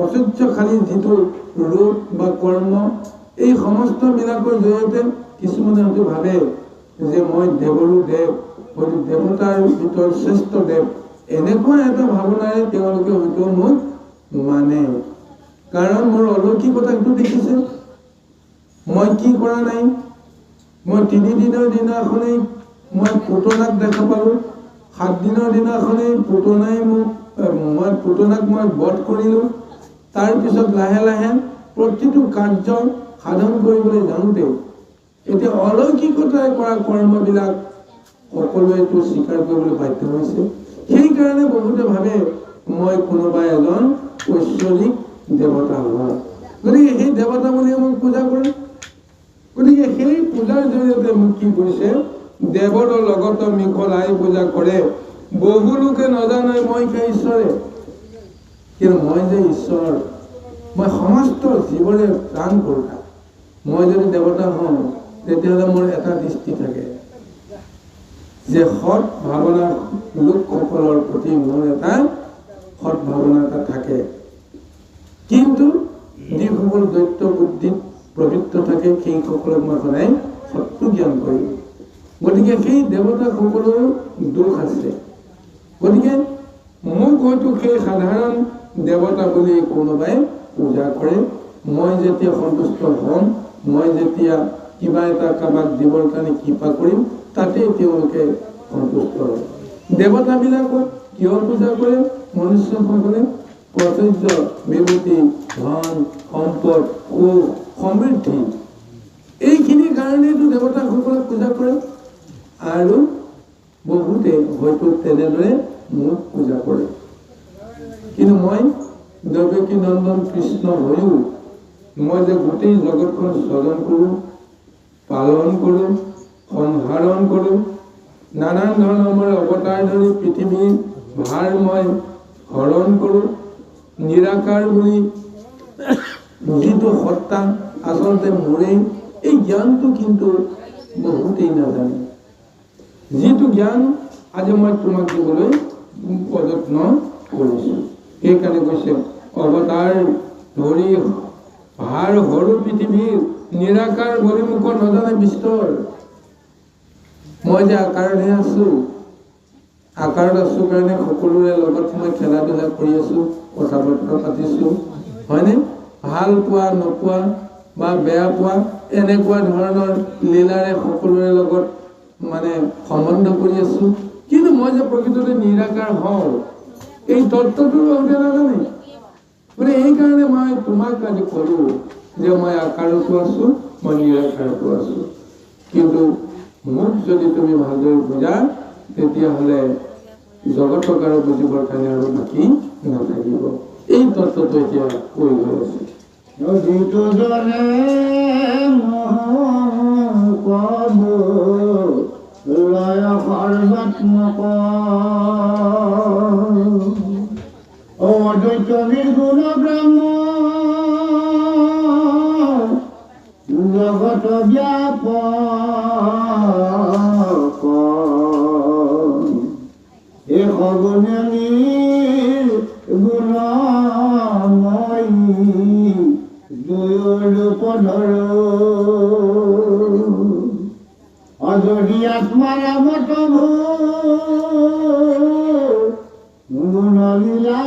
অসহ্যশালী যিটো ৰূপ বা কৰ্ম, এই সমস্তবিলাকৰ জৰিয়তে কিছুমানে হয়তো ভাবে যে মই দেৱৰো দেৱ, হয়তো দেৱতাৰ ভিতৰত শ্ৰেষ্ঠ দেৱ, এনেকুৱা এটা ভাৱনাৰে তেওঁলোকে হয়তো মোক মানে। কাৰণ মোৰ অলৌকিকতাটো দেখিছে, মই কি কৰা নাই। মই 3 দিনৰ দিনাখনেই মই পুতনাক দেখা পালোঁ, 7 দিনৰ দিনাখনেই পুতনাক মই বধ কৰিলোঁ। তাৰপিছত লাহে লাহে প্ৰতিটো কাৰ্য সাধন কৰিবলৈ জানোতে এতিয়া অলৌকিকতাই কৰা কৰ্মবিলাক সকলোৱেতো স্বীকাৰ কৰিবলৈ বাধ্য হৈছে। সেইকাৰণে বহুতে ভাবে মই কোনোবা এজন ঐশ্বৰিক দেৱতা হয়, গতিকে সেই দেৱতা বুলিয়ে মোক পূজা কৰে। গতিকে সেই পূজাৰ জৰিয়তে মোক কি কৰিছে, দেৱৰ লগত মিহলাই পূজা কৰে। বহু লোকে নাজানে মই সেই ঈশ্বৰে, কিন্তু মই যে ঈশ্বৰ, মই সমস্ত জীৱৰে প্ৰাণ কৰোঁতা। মই যদি দেৱতা হওঁ তেতিয়াহ'লে মোৰ এটা দৃষ্টি থাকে যে সৎ ভাৱনা লোকসকলৰ প্ৰতি মোৰ এটা সৎ ভাৱনা এটা থাকে, কিন্তু যিসকল দৈত্য বুদ্ধিত প্ৰবৃত্ত থাকে সেইসকলক মই সদায় শত্ৰু জ্ঞান কৰিম। গতিকে সেই দেৱতাসকলৰ দোষ আছে। গতিকে মোক হয়তো সেই সাধাৰণ দেৱতা বুলি কোনোবাই পূজা কৰে। মই যেতিয়া সন্তুষ্ট হ'ম, মই যেতিয়া কিবা এটা কাৰোবাক দিবৰ কাৰণে কৃপা কৰিম, তাতেই তেওঁলোকে সন্তুষ্ট হয়। দেৱতাবিলাকক কিয় পূজা কৰে মনুষ্যসকলে? ঐশ্বৰ্য, বিভূতি, ধন, সম্পদ, সুখ, সমৃদ্ধি, এইখিনিৰ কাৰণেতো দেৱতাসকলক পূজা কৰে। আৰু বহুতে হয়তো তেনেদৰে মোক পূজা কৰে। কিন্তু মই দৈৱকী নন্দন কৃষ্ণ হৈও মই যে গোটেই জগতখন স্বজন কৰোঁ, পালন কৰোঁ, সংহাৰণ কৰোঁ, নানান ধৰণৰ মই অৱতাৰ ধৰি পৃথিৱীৰ ভাৰ মই হৰণ কৰোঁ, নিৰাকাৰ বুলি যিটো সত্তা আচলতে মোৰেই, এই জ্ঞানটো কিন্তু বহুতেই নাজানে। যিটো জ্ঞান আজি মই তোমাক দিবলৈ প্ৰযত্ন কৰিছোঁ। সেইকাৰণে কৈছে অৱতাৰ ধৰি ভাৰ সৰু পৃথিৱীৰ নিৰাকাৰ বুলি মোক নজনা বিস্তৰ। মই যে আকাৰতহে আছোঁ, আকাৰত আছোঁ কাৰণে সকলোৰে লগত মই খেলা ধূলা কৰি আছোঁ, কথা বতৰা পাতিছোঁ, হয়নে? ভাল পোৱা নোপোৱা বা বেয়া পোৱা এনেকুৱা ধৰণৰ লীলাৰে সকলোৰে লগত মানে সম্বন্ধ কৰি আছোঁ। কিন্তু মই যে প্ৰকৃততে নিৰাকাৰ হওঁ, এই তত্ত্বটো বহুতে নাজানে। গতিকে এইকাৰণে মই তোমাক আজি ক'লোঁ যে মই আকাৰতো আছোঁ, মই নিৰাকাৰতো আছোঁ। কিন্তু মোক যদি তুমি ভালদৰে বুজা তেতিয়াহ'লে জগতক আৰু বুজিবৰ কাৰণে আৰু বাকী নাথাকিব। এই তত্ত্বটো এতিয়া কৈ গৈ আছে। যিটো জনে কব লয় সৰ্বাত্মক অদ্বৈত নিৰ্গুণ ব্ৰহ্ম জগত ব্যাপক এই সগুণী গুণময়ী দুয়ৰূপ ধৰো অজৰি আত্মাৰামত গুণলীলা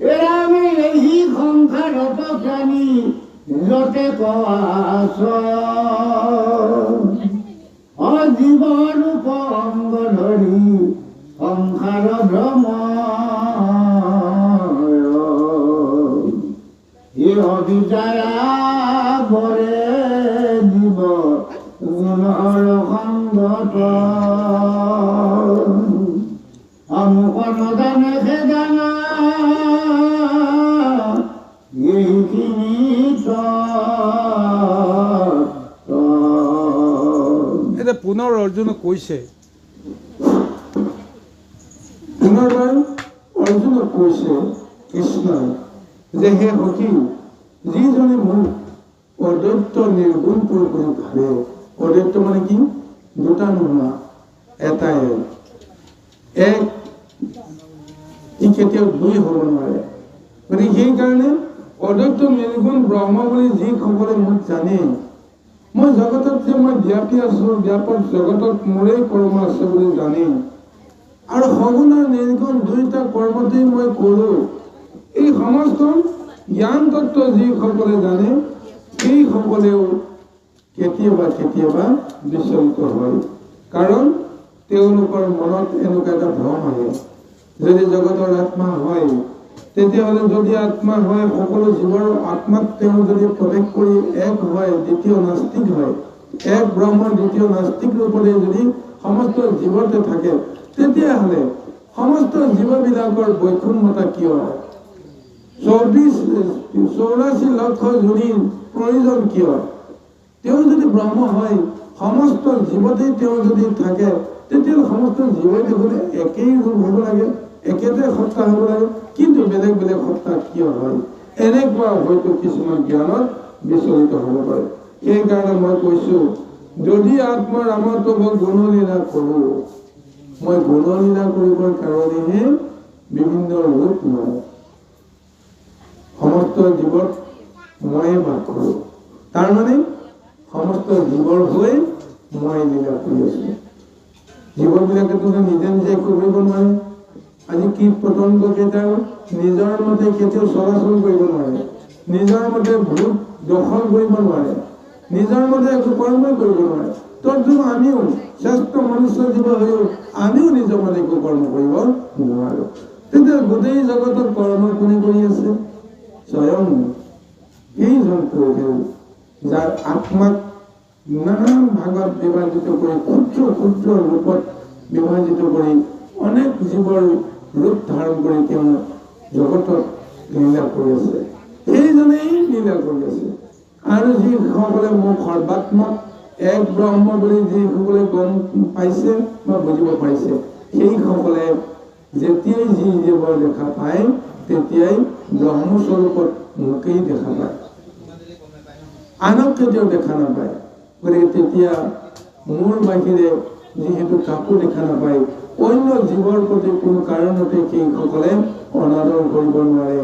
এৰামে এই সংসাৰত প্ৰাণী যতে পাছ সংসাৰ ভ্ৰম এ অভিযায়া বৰে দিব গুণৰ সংগত অমুক নদানে সে জানা এইখিনি এতিয়া পুনৰ অৰ্জুনে কৈছে পুনৰবাৰ অৰ্জুনক কৈছে কৃষ্ণই যে হে সখী যিজনে মোক অদ্বৈত নিৰ্গুণপুৰ কৰি ভাবে অদ্বৈত মানে কি দুটা নোহোৱা এটাই এক ই কেতিয়াও দুই হ'ব নোৱাৰে গতিকে সেইকাৰণে অদ্বৈত নিৰ্গুণ ব্ৰহ্ম বুলি যিসকলে মোক জানে মই জগতত যে মই ব্যাপী আছো ব্যাপক জগতত মোৰেই কৰ্ম আছে বুলি জানে আৰু সগুণ আৰু নিৰ্গুণ দুইটা কৰ্মতেই মই কৰোঁ এই সমস্ত জ্ঞান তত্ত্ব যিসকলে জানে সেইসকলেও কেতিয়াবা কেতিয়াবা বিচলিত হয় কাৰণ তেওঁলোকৰ মনত এনেকুৱা এটা ভ্ৰম আহে যদি জগতৰ আত্মা হয় তেতিয়াহ'লে যদি আত্মা হয় সকলো জীৱৰ আত্মাত তেওঁ যদি প্ৰৱেশ কৰি এক হয় দ্বিতীয় নাস্তিক হয় এক ব্ৰহ্মৰ দ্বিতীয় নাস্তিক ৰূপতে যদি সমস্ত জীৱতে থাকে তেতিয়াহ'লে সমস্ত জীৱবিলাকৰ বৈষম্যতা কিয় 84 লক্ষ যোনিৰ প্ৰয়োজন কিয় তেওঁ যদি ব্ৰহ্ম হয় সমস্ত জীৱতেই তেওঁ যদি থাকে তেতিয়াহ'লে সমস্ত জীৱই দেখোন একেই ৰূপ হ'ব লাগে একেতে সত্তা হ'ব লাগে কিন্তু বেলেগ বেলেগ সত্তা কিয় হয় এনেকুৱা হয়তো কিছুমান জ্ঞানত বিচলিত হ'ব পাৰে সেইকাৰণে মই কৈছোঁ যদি আত্মাৰ ৰামত্বক গুণলীলা কৰোঁ মই গুণলীলা কৰিবৰ কাৰণেহে বিভিন্ন ৰূপ লওঁ সমস্ত জীৱত ময়ে বাস কৰোঁ তাৰমানে সমস্ত জীৱৰ হৈ মই লীলা কৰি আছোঁ জীৱবিলাকেতো নিজে নিজে একো কৰিব নোৱাৰে আজি কীট পতংগকেইটাও নিজৰ মতে কেতিয়াও চলাচল কৰিব নোৱাৰে নিজৰ মতে ভূত দখল কৰিব নোৱাৰে নিজৰ মতে একো কৰ্মই কৰিব নোৱাৰে তদ্ৰুপ আমিও শ্ৰেষ্ঠ মনুষ্য জীৱ হৈও আমিও নিজৰ মতে একো কৰ্ম কৰিব নোৱাৰোঁ তেতিয়া গোটেই জগতত কৰ্ম কোনে কৰি আছে স্বয়ং এইজন পুৰুষে যাৰ আত্মাক নানান ভাগত বিভাজিত কৰি ক্ষুদ্ৰ ক্ষুদ্ৰ ৰূপত বিভাজিত কৰি অনেক জীৱৰ ৰূপ ধাৰণ কৰি তেওঁ জগতত লীলা কৰি আছে সেইজনেই লীলা কৰি আছে আৰু যিসকলে মোক সৰ্বাত্মক এক ব্ৰহ্ম বুলি যিসকলে গম পাইছে বা বুজিব পাৰিছে সেইসকলে যেতিয়াই যি জীৱৰ দেখা পায় তেতিয়াই ব্ৰহ্মস্বৰূপত মোকেই দেখা পায় আনক কেতিয়াও দেখা নাপায় গতিকে তেতিয়া মোৰ বাহিৰে যিহেতু কাকো দেখা নাপায় অন্য জীৱৰ প্ৰতি কোনো কাৰণতে সেইসকলে অনাদৰ কৰিব নোৱাৰে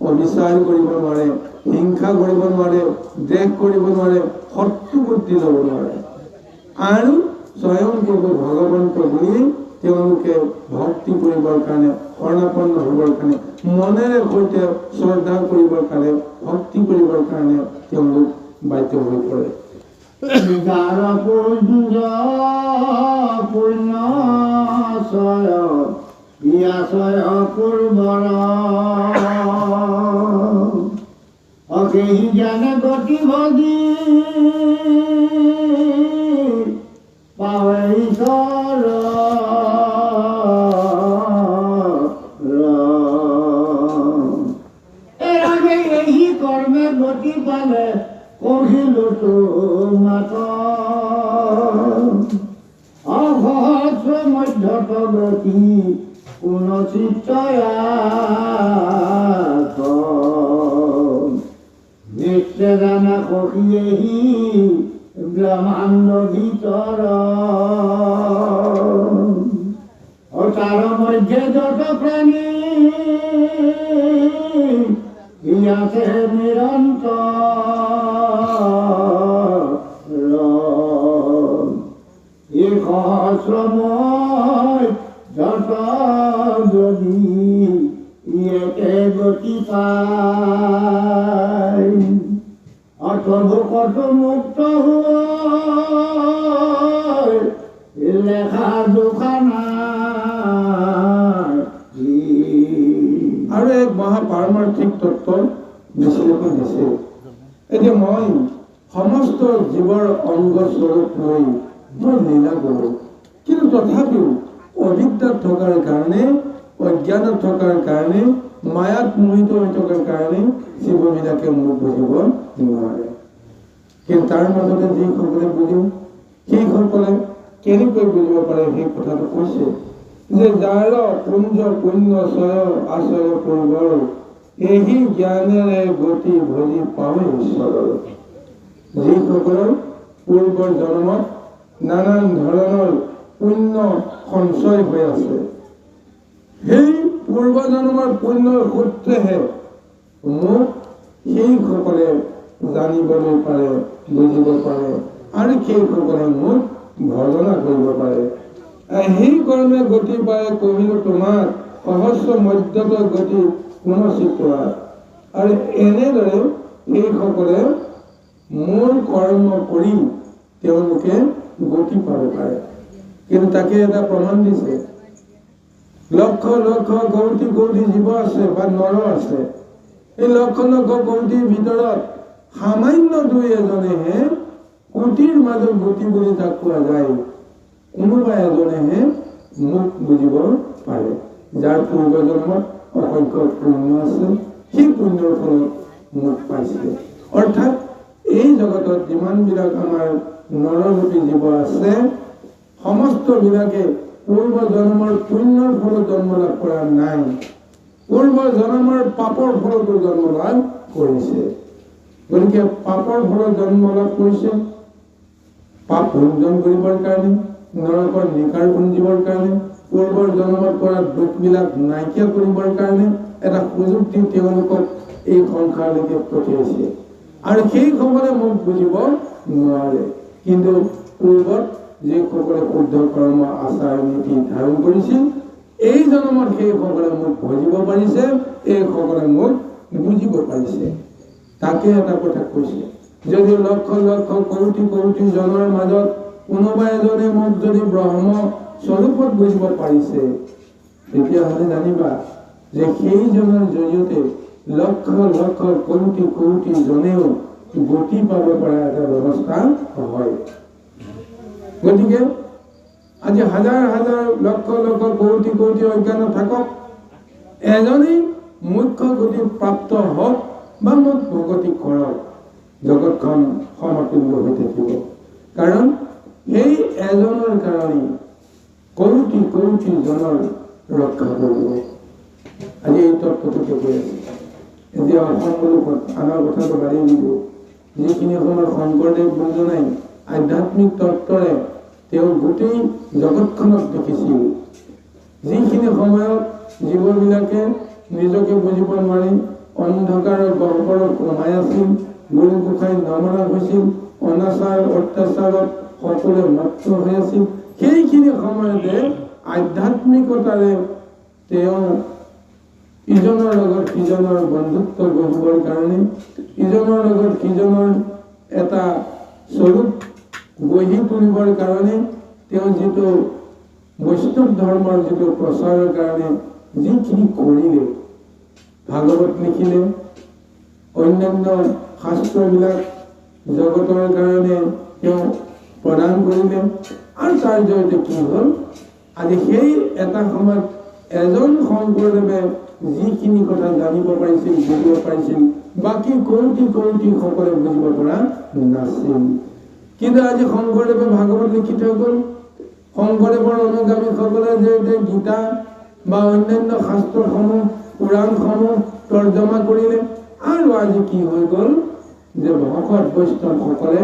অবিচাৰ কৰিব নোৱাৰে হিংসা কৰিব নোৱাৰে দ্বেষ কৰিব নোৱাৰে শত্ৰু বুদ্ধি ল'ব নোৱাৰে আৰু স্বয়ং প্ৰভু ভগৱন্ত বুলি তেওঁলোকে ভক্তি কৰিবৰ কাৰণে শৰণাপন্ন হ'বৰ কাৰণে মনেৰে সৈতে শ্ৰদ্ধা কৰিবৰ কাৰণে ভক্তি কৰিবৰ কাৰণে তেওঁলোক বাধ্য হৈ পৰে যাৰ পুঞ্জ পূৰ্ণাশয় ইয়াশয় পূৰ্বৰ অকেহি জানে গতি ভগি পাৱে ঈশ্বৰ এই কৰ্মে গতি পালে কহিলো তো মাত অসহস্ৰ মধ্যত গতি কোন চিত্তয়া নিশ্চয় জানা সখীয়েহি ব্ৰহ্মাণ্ড ভিতৰ তাৰ মধ্যে যত প্ৰাণী ইয়াতে নিৰন্তৰ এই সহস্ৰময় যত যদি একে গতি পায় অৰ্থভোকত মুক্ত হৈ লেখা জোখা নাই স্বৰূপ লৈ মই লীলা কৰোঁ। কিন্তু তথাপিও অবিদ্যাত থকাৰ কাৰণে, অজ্ঞানত থকাৰ কাৰণে, মায়াত মোহিত হৈ থকাৰ কাৰণে জীৱবিলাকে মোক বুজিব নোৱাৰে। কিন্তু তাৰ মাজতে যিসকলে বুজিম, সেইসকলে কেনেকৈ বুজিব পাৰে সেই কথাটো কৈছে যে যাৰ পুঞ্জ পুণ্য ছয় আশ্ৰয় পূৰ্বৰ, এই জ্ঞানেৰে গতি ভজি পাওঁ ঈশ্বৰৰ। যিসকলৰ পূৰ্বৰ জন্মত নানান ধৰণৰ পুণ্য সঞ্চয় হৈ আছে, সেই পূৰ্বজন্মৰ পুণ্যৰ সূত্ৰেহে মোক সেইসকলে জানিবলৈ পাৰে, বুজিব পাৰে আৰু সেইসকলে মোক ভজনা কৰিব পাৰে। সেই কৰ্মে গতি পায় কহিলো তোমাৰ সহস্ৰ মধ্যত গতি পুনঃচিত্ৰা। আৰু এনেদৰে এইসকলে মোৰ কৰ্ম কৰি তেওঁলোকে গতি পাব পাৰে। কিন্তু তাকে এটা প্ৰমাণ দিছে, লক্ষ লক্ষ কোটি কোটি জীৱ আছে বা নৰ আছে, এই লক্ষ লক্ষ কোটিৰ ভিতৰত সামান্য দুই এজনেহে কোটিৰ মাজত গতি বুলি তাক কোৱা যায়। কোনোবা এজনেহে মোক বুজিব পাৰে, যাৰ পূৰ্বজন্মত অসংখ্য পুণ্য আছে, সেই পুণ্যৰ ফলত মোক পাইছে। অৰ্থাৎ এই জগতত যিমানবিলাক আমাৰ নৰৰূপী জীৱ আছে, সমস্তবিলাকে পূৰ্ব জন্মৰ পুণ্যৰ ফলত জন্ম লাভ কৰা নাই, পূৰ্ব জন্মৰ পাপৰ ফলতো জন্ম লাভ কৰিছে। গতিকে পাপৰ ফলত জন্ম লাভ কৰিছে, পাপ ভঞ্জন কৰিবৰ কাৰণে, নৰকৰ নিকাৰ পুঞ্জিবৰ কাৰণে, পূৰ্বৰ জন্মত কৰা দুখবিলাক নাইকিয়া কৰিবৰ কাৰণে এটা সুযোগ দি তেওঁলোকক এই সংসাৰলৈকে পঠিয়াইছে। আৰু সেইসকলে মোক বুজিব নোৱাৰে। কিন্তু পূৰ্বত যিসকলে শুদ্ধ কৰ্ম আচাৰ নীতি ধাৰণ কৰিছিল, এই জন্মত সেইসকলে মোক বুজিব পাৰিছে, এইসকলে মোক বুজিব পাৰিছে। তাকে এটা কথা কৈছে, যদি লক্ষ লক্ষ কোটি কোটি জনৰ মাজত কোনোবা এজনে মোক যদি ব্ৰহ্ম স্বৰূপত বুজিব পাৰিছে, তেতিয়াহ'লে জানিবা যে সেইজনৰ জৰিয়তে লক্ষ লক্ষ কোটি কোটি জনেও গতি পাব পৰা এটা ব্যৱস্থা হয়। গতিকে আজি হাজাৰ হাজাৰ লক্ষ লক্ষ কোটি কোটি অজ্ঞানত থাকক, এজনেই মুখ্য গতি প্ৰাপ্ত হওক বা মোক ভগতি কৰক, জগতখন সমতুল্য হৈ থাকিব। কাৰণ এই এজনৰ কাৰণে কোটি কোটি জনৰ ৰক্ষা কৰিব। আজি এই তত্ত্বটোকে কৈ আছে। এতিয়া অসম মূলকত আমাৰ কথাটো বাঢ়ি দিব। যিখিনি সময়ত শংকৰদেৱ বন্দনাই আধ্যাত্মিক তত্ত্বৰে তেওঁ গোটেই জগতখনক দেখিছিল, যিখিনি সময়ত জীৱবিলাকে নিজকে বুজিব নোৱাৰি অন্ধকাৰৰ গহ্বৰত সোমাই আছিল, গুৰু গোসাঁই নমনা হৈছিল, অনাচাৰ অত্যাচাৰত সকলোৱে মত্ত হৈ আছিল, সেইখিনি সময়তে আধ্যাত্মিকতাৰে তেওঁ ইজনৰ লগত সিজনৰ বন্ধুত্ব গঢ়িবৰ কাৰণে, ইজনৰ লগত সিজনৰ এটা স্বৰূপ গঢ়ি তুলিবৰ কাৰণে, তেওঁ যিটো বৈষ্ণৱ ধৰ্মৰ যিটো প্ৰচাৰৰ কাৰণে যিখিনি কৰিলে, ভাগৱত লিখিলে, অন্যান্য শাস্ত্ৰবিলাক জগতৰ কাৰণে তেওঁ প্ৰদান কৰিলে। আৰু তাৰ জৰিয়তে কি হ'ল, আজি সেই এটা সময়ত এজন শংকৰদেৱে যিখিনি কথা জানিব পাৰিছিল, বুজিব পাৰিছিল, বাকী কোটি কোটি সকলে বুজিব পৰা নাছিল। কিন্তু আজি শংকৰদেৱে ভাগৱত লিখি থৈ গ'ল, শংকৰদেৱৰ অনুগামীসকলে যে গীতা বা অন্যান্য শাস্ত্ৰসমূহ পুৰাণসমূহ তৰ্জমা কৰিলে। আৰু আজি কি হৈ গ'ল যে ভকত বৈষ্ণৱসকলে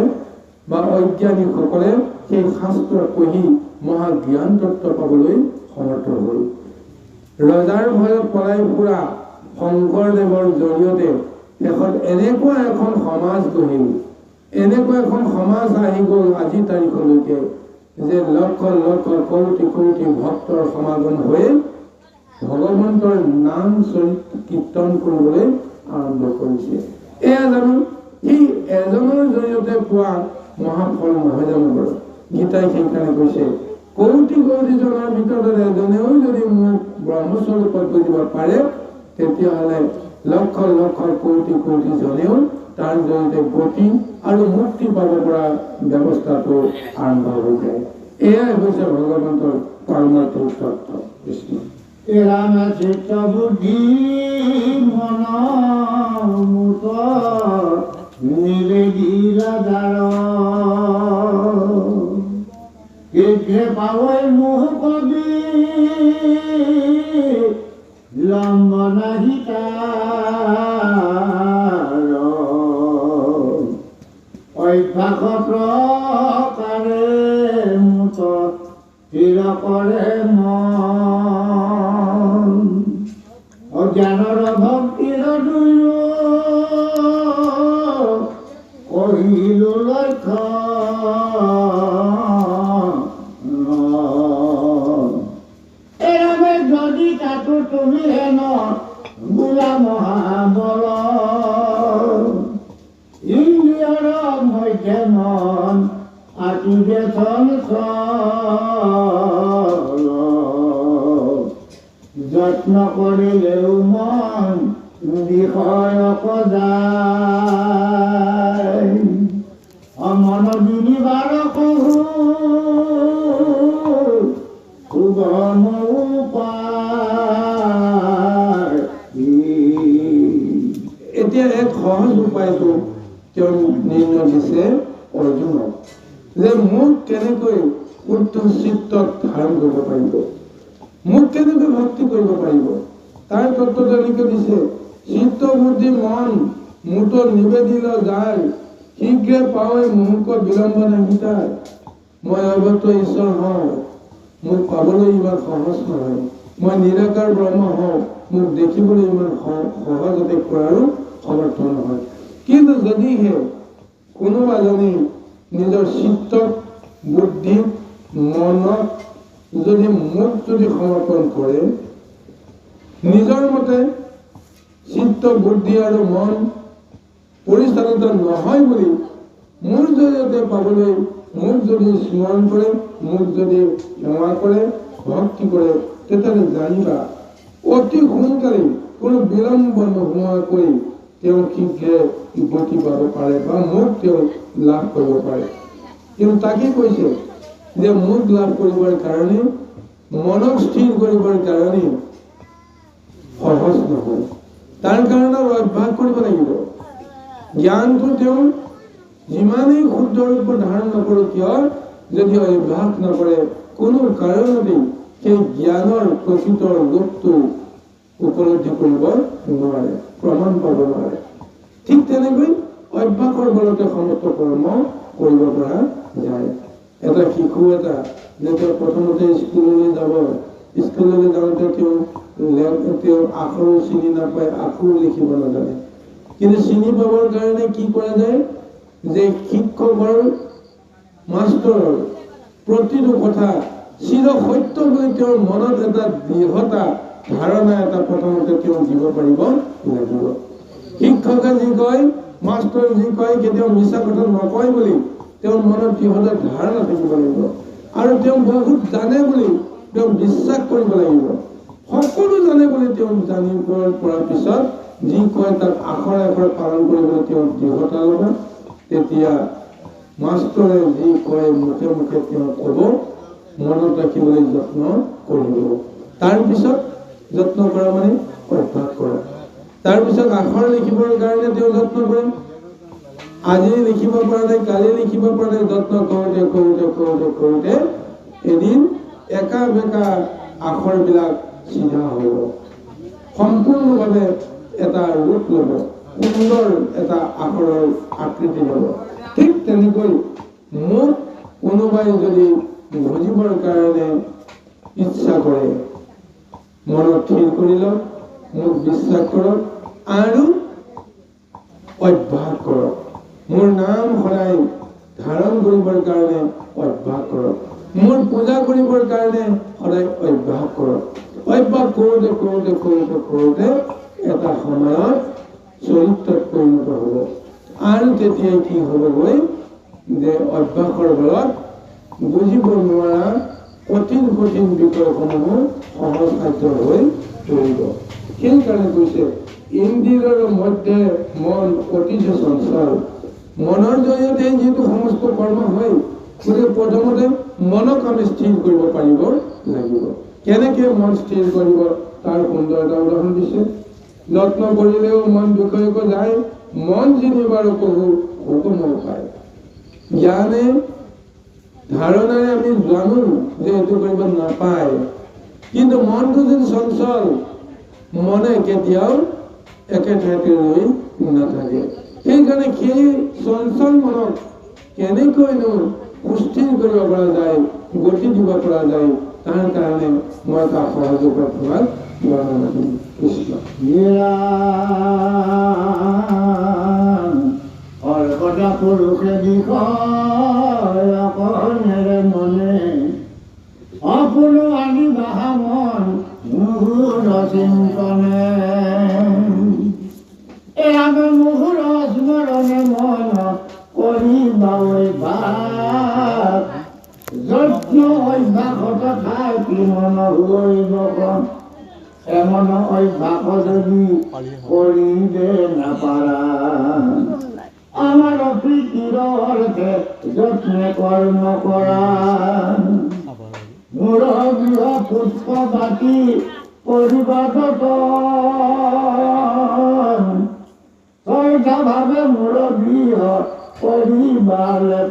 বা অজ্ঞানীসকলে সেই শাস্ত্ৰ পঢ়ি মহাজ্ঞান তত্ত্ব পাবলৈ সমৰ্থ হ'ল। ৰজাৰ ভয়ত পলাই ফুৰা শংকৰদেৱৰ জৰিয়তে শেষত এনেকুৱা এখন সমাজ গঢ়িল, এনেকুৱা এখন সমাজ আহি গ'ল আজি তাৰিখলৈকে, যে লক্ষ লক্ষ কোটি কোটি ভক্তৰ সমাগম হৈ ভগৱন্তৰ নাম কীৰ্তন কৰিবলৈ আৰম্ভ কৰিছে। এয়া জানো এই এজনৰ জৰিয়তে পোৱা মহাফল নহয় জানো বাৰু? গীতাই সেইকাৰণে কৈছে, কোটি কোটি জনৰ ভিতৰত এজনেও যদি মোক ব্ৰহ্মস্বৰূপত বুজিব পাৰে, তেতিয়াহ'লে লক্ষ লক্ষ কোটি কোটি জনেও তাৰ জৰিয়তে গতি আৰু মুক্তি পাব পৰা ব্যৱস্থাটো আৰম্ভ হৈ যায়। এয়াই হৈছে ভগৱন্তৰ পাৰমাৰ্থিক তত্ত্ব। কৃষ্ণ এৰামে চিত্ত বুদ্ধি মন মুত নিবেদিলা দাৰ কেহে পাৱৈ মোহ কবি লম্বনা হিতাৰ অভ্যাস প্ৰকাৰে মুত স্থিৰ কৰে মন অজ্ঞানৰ ভক্তিৰ দুই কহিলো লক্ষ্য এৰামে যদি তাতো তুমি হেন গোলা মহাবল ইন্দ্ৰিয়ৰ মধ্যে মন আতিবে যত্ন কৰিলেও মন বিষয়ক যায় মন বিনিবাৰ কহু সুগম উপায়। এতিয়া এক সহজ উপায়টো তেওঁ নিৰ্ণয় দিছে অৰ্জুনক যে মোক কেনেকৈ শুদ্ধ চিত্তত ধাৰণ কৰিব পাৰিব, মোক কেনেকৈ ভক্তি কৰিব পাৰিব। তাৰ তত্ত্ব তেনেকৈ দিছে চিত্ত বুদ্ধি মন মুঠ নিবেদিল যায় শীঘ্ৰে পাৱৈ মোহক বিলম্বনা হিতাৰ। মই অৱত ঈশ্বৰ হওঁ, মোক পাবলৈ ইমান সহজ নহয়। মই নিৰাকাৰ ব্ৰহ্ম হওঁ, মোক দেখিবলৈ ইমান সহজতে কৰাৰো সমৰ্থ নহয়। কিন্তু যদিহে কোনোবা জনে নিজৰ চিত্তক বুদ্ধি মনক যদি মোক যদি সমৰ্পণ কৰে, নিজৰ মতে চিত্ত বুদ্ধি আৰু মন পৰিচালিত নহয় বুলি মোৰ জৰিয়তে পাবলৈ মোক যদি স্মৰণ কৰে, মোক যদি সেৱা কৰে, ভক্তি কৰে, তেতিয়াহ'লে জানিবা অতি সোনকালে কোনো বিলম্ব নোহোৱাকৈ তেওঁ শীঘ্ৰে গতি পাব পাৰে বা মোক তেওঁ লাভ কৰিব পাৰে। কিন্তু তাকে কৈছে যে মোক লাভ কৰিবৰ কাৰণে মনক স্থিৰ কৰিবৰ কাৰণে সহজ নহয়। তাৰ কাৰণে অভ্যাস কৰিব লাগিব। জ্ঞানটো তেওঁ যিমানেই শুদ্ধ ৰূপত ধাৰণ নকৰোঁ কিয়, যদি অভ্যাস নকৰে কোনো কাৰণতে সেই জ্ঞানৰ প্ৰকৃত ৰূপটো উপলব্ধি কৰিব নোৱাৰে, প্ৰমাণ পাব নোৱাৰে। ঠিক তেনেকৈ অভ্যাসৰ বলতে সমস্ত কৰ্ম কৰিব পৰা যায়। এটা শিশু এটা যেতিয়া প্ৰথমতে স্কুললৈ যাব, স্কুললৈ যাওঁতে তেওঁ আখৰো চিনি নাপায়, আখৰো লিখিব নাজানে। কিন্তু চিনি পাবৰ কাৰণে কি কৰা যায় যে শিক্ষকৰ মাষ্টৰৰ প্ৰতিটো কথা চিৰ সত্য বুলি তেওঁৰ মনত এটা দৃঢ়তা ধাৰণা এটা প্ৰথমতে তেওঁ দিব পাৰিব লাগিব। শিক্ষকে যি কয়, মাষ্টৰে যি কয়, কেতিয়াও মিছা কথা নকয় বুলি তেওঁৰ মনত দৃঢ়তা ধাৰণা থাকিব লাগিব। আৰু তেওঁ বহুত জানে বুলি তেওঁ বিশ্বাস কৰিব লাগিব। সকলো জানে বুলি তেওঁ জানিব পৰাৰ পিছত যি কয় তাক আখৰে আখৰে পালন কৰিবলৈ তেওঁ দৃঢ়তা ল'ব। তেতিয়া মাষ্টৰে যি কয় মুখে মুখে তেওঁ ক'ব, মনত ৰাখিবলৈ যত্ন কৰিব। তাৰপিছত যত্ন কৰা মানে অভ্যাস কৰা। তাৰপিছত আখৰ লিখিবৰ কাৰণে তেওঁ যত্ন কৰে। আজি লিখিব পৰা নাই, কালি লিখিব পৰা নাই, যত্ন কৰোঁতে কৰোঁতে কৰোঁতে কৰোঁতে এদিন একা বেকা আখৰবিলাক চিধা হ'ব, সম্পূৰ্ণভাৱে এটা ৰূপ ল'ব, সুন্দৰ এটা আখৰৰ আকৃতি ল'ব। ঠিক তেনেকৈ মোক কোনোবাই যদি বুজিবৰ কাৰণে ইচ্ছা কৰে, মনত স্থিৰ কৰি লওক, মোক বিশ্বাস কৰক আৰু অভ্যাস কৰক। মোৰ নাম সদায় ধাৰণ কৰিবৰ কাৰণে অভ্যাস কৰক। মোৰ পূজা কৰিবৰ কাৰণে সদায় অভ্যাস কৰক। অভ্যাস কৰোঁতে কৰোঁতে কৰোঁতে কৰোঁতে এটা সময়ত চৰিত্ৰত পৰিণত হ'ব। আৰু তেতিয়াই কি হ'বগৈ যে অভ্যাসৰ বলত বুজিব নোৱাৰা কঠিন কঠিন বিষয়সমূহ সহজ কাৰ্য হৈ পৰিব। সেইকাৰণে কৈছে ইন্দ্ৰিয়ৰ মধ্যে মন অতিশয় চঞ্চল। মনৰ জৰিয়তে যিটো সমস্ত কৰ্ম হয়, গতিকে প্ৰথমতে মনক আমি স্থিৰ কৰিব পাৰিব লাগিব। কেনেকৈ মন স্থিৰ কৰিব তাৰ সুন্দৰ এটা উদাহৰণ দিছে। যত্ন কৰিলেও মন বিষয়ক যায়, মন যিনিবাৰ কহু হুকুম পায়। জ্ঞানে ধাৰণাৰে আমি জানো যে এইটো কৰিব নাপায়, কিন্তু মনটো যদি চঞ্চল, মনে কেতিয়াও একে ঠাইতে ৰৈ নাথাকে। সেইকাৰণে সেই চঞ্চল মনক কেনেকৈনো সুস্থিৰ কৰিব পৰা যায়, গতি দিব পৰা যায়, তাৰ কাৰণে মই এটা সহযোগত তোমাক বৰ্ণনা দিম। কৃষ্ণ অৰ্কটা পুৰুষে বিষয়েৰে মনে অপুলো আনি বাহা মন মুহুৰ চিন্তনে এৰাবে মুহুৰ স্মৰণে মন কৰিবা অভ্যাস যত্ন অভ্যাসত থাকি মন হৈব এমন অভ্যাস যদি কৰিবে নাপাৰা আমার প্রীতির অর্থে যত্নে কর্ম করা মূর গৃহ পুষ্প বাতি পরিবাদত সর্ষা ভাবে মূর গৃহ পরিবারে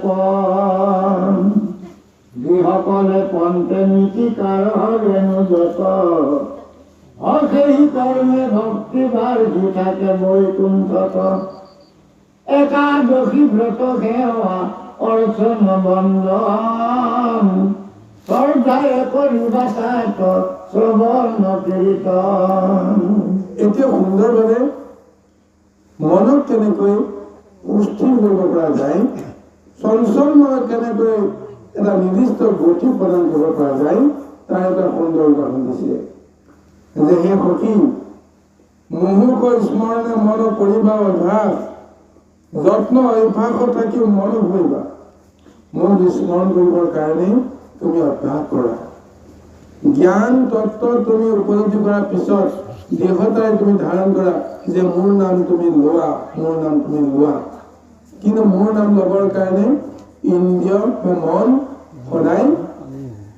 গৃহকলে পন্থে নীতিকার হবেনু যত অসেই কর্মে ভক্তি বার্ধি থাকে বৈকুণ্ঠত একাদশী ব্রত সেৱা অৰ্চন বন্দন শ্ৰদ্ধাৰে কৰিবা তাত শ্ৰৱণ কীৰ্তন। এতিয়া সুন্দৰভাৱে মনক কেনেকৈ সুস্থিৰ কৰিব পৰা যায়, চঞ্চল মনক কেনেকৈ এটা নিৰ্দিষ্ট গতি প্ৰদান কৰিব পৰা যায়, তাৰ এটা সুন্দৰ উদাহৰণ দিছে যে হে সখী, মুহুৰ্ষ স্মৰণে মন কৰিবা অভ্যাস যত্ন অভ্যাসত থাকি মন কৰিবা। মন স্মৰণ কৰিবৰ কাৰণে তুমি অভ্যাস কৰা। জ্ঞান তত্ত্ব তুমি উপলব্ধি কৰাৰ পিছত দেহতাৰে তুমি ধাৰণ কৰা যে মোৰ নাম তুমি লোৱা, মোৰ নাম তুমি লোৱা। কিন্তু মোৰ নাম ল'বৰ কাৰণে ইন্দ্ৰিয় মন সদায়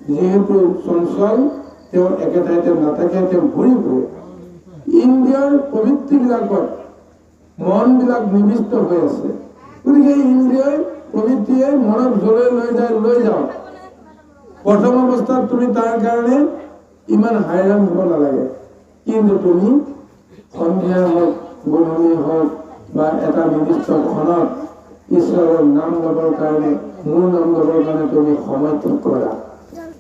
যিহেতু চঞ্চল, তেওঁ একে ঠাইতে নাথাকে, তেওঁ ঘূৰি ফুৰে। ইন্দ্ৰিয়ৰ প্ৰবৃত্তিবিলাকত মন বিলাক নিবিষ্ট হৈ আছে। গতিকে ইন্দ্ৰিয়ই প্ৰবৃত্তিয়ে মনক জলৈ লৈ যাওক। প্ৰথম অৱস্থাত তুমি তাৰ কাৰণে ইমান হাইৰাণ হ'ব নালাগে, কিন্তু তুমি সন্ধিয়া হওক, গধূলি হওক বা এটা নিৰ্দিষ্ট ক্ষণত ঈশ্বৰৰ নাম ল'বৰ কাৰণে, মোৰ নাম ল'বৰ কাৰণে তুমি সময় ঠিক কৰা।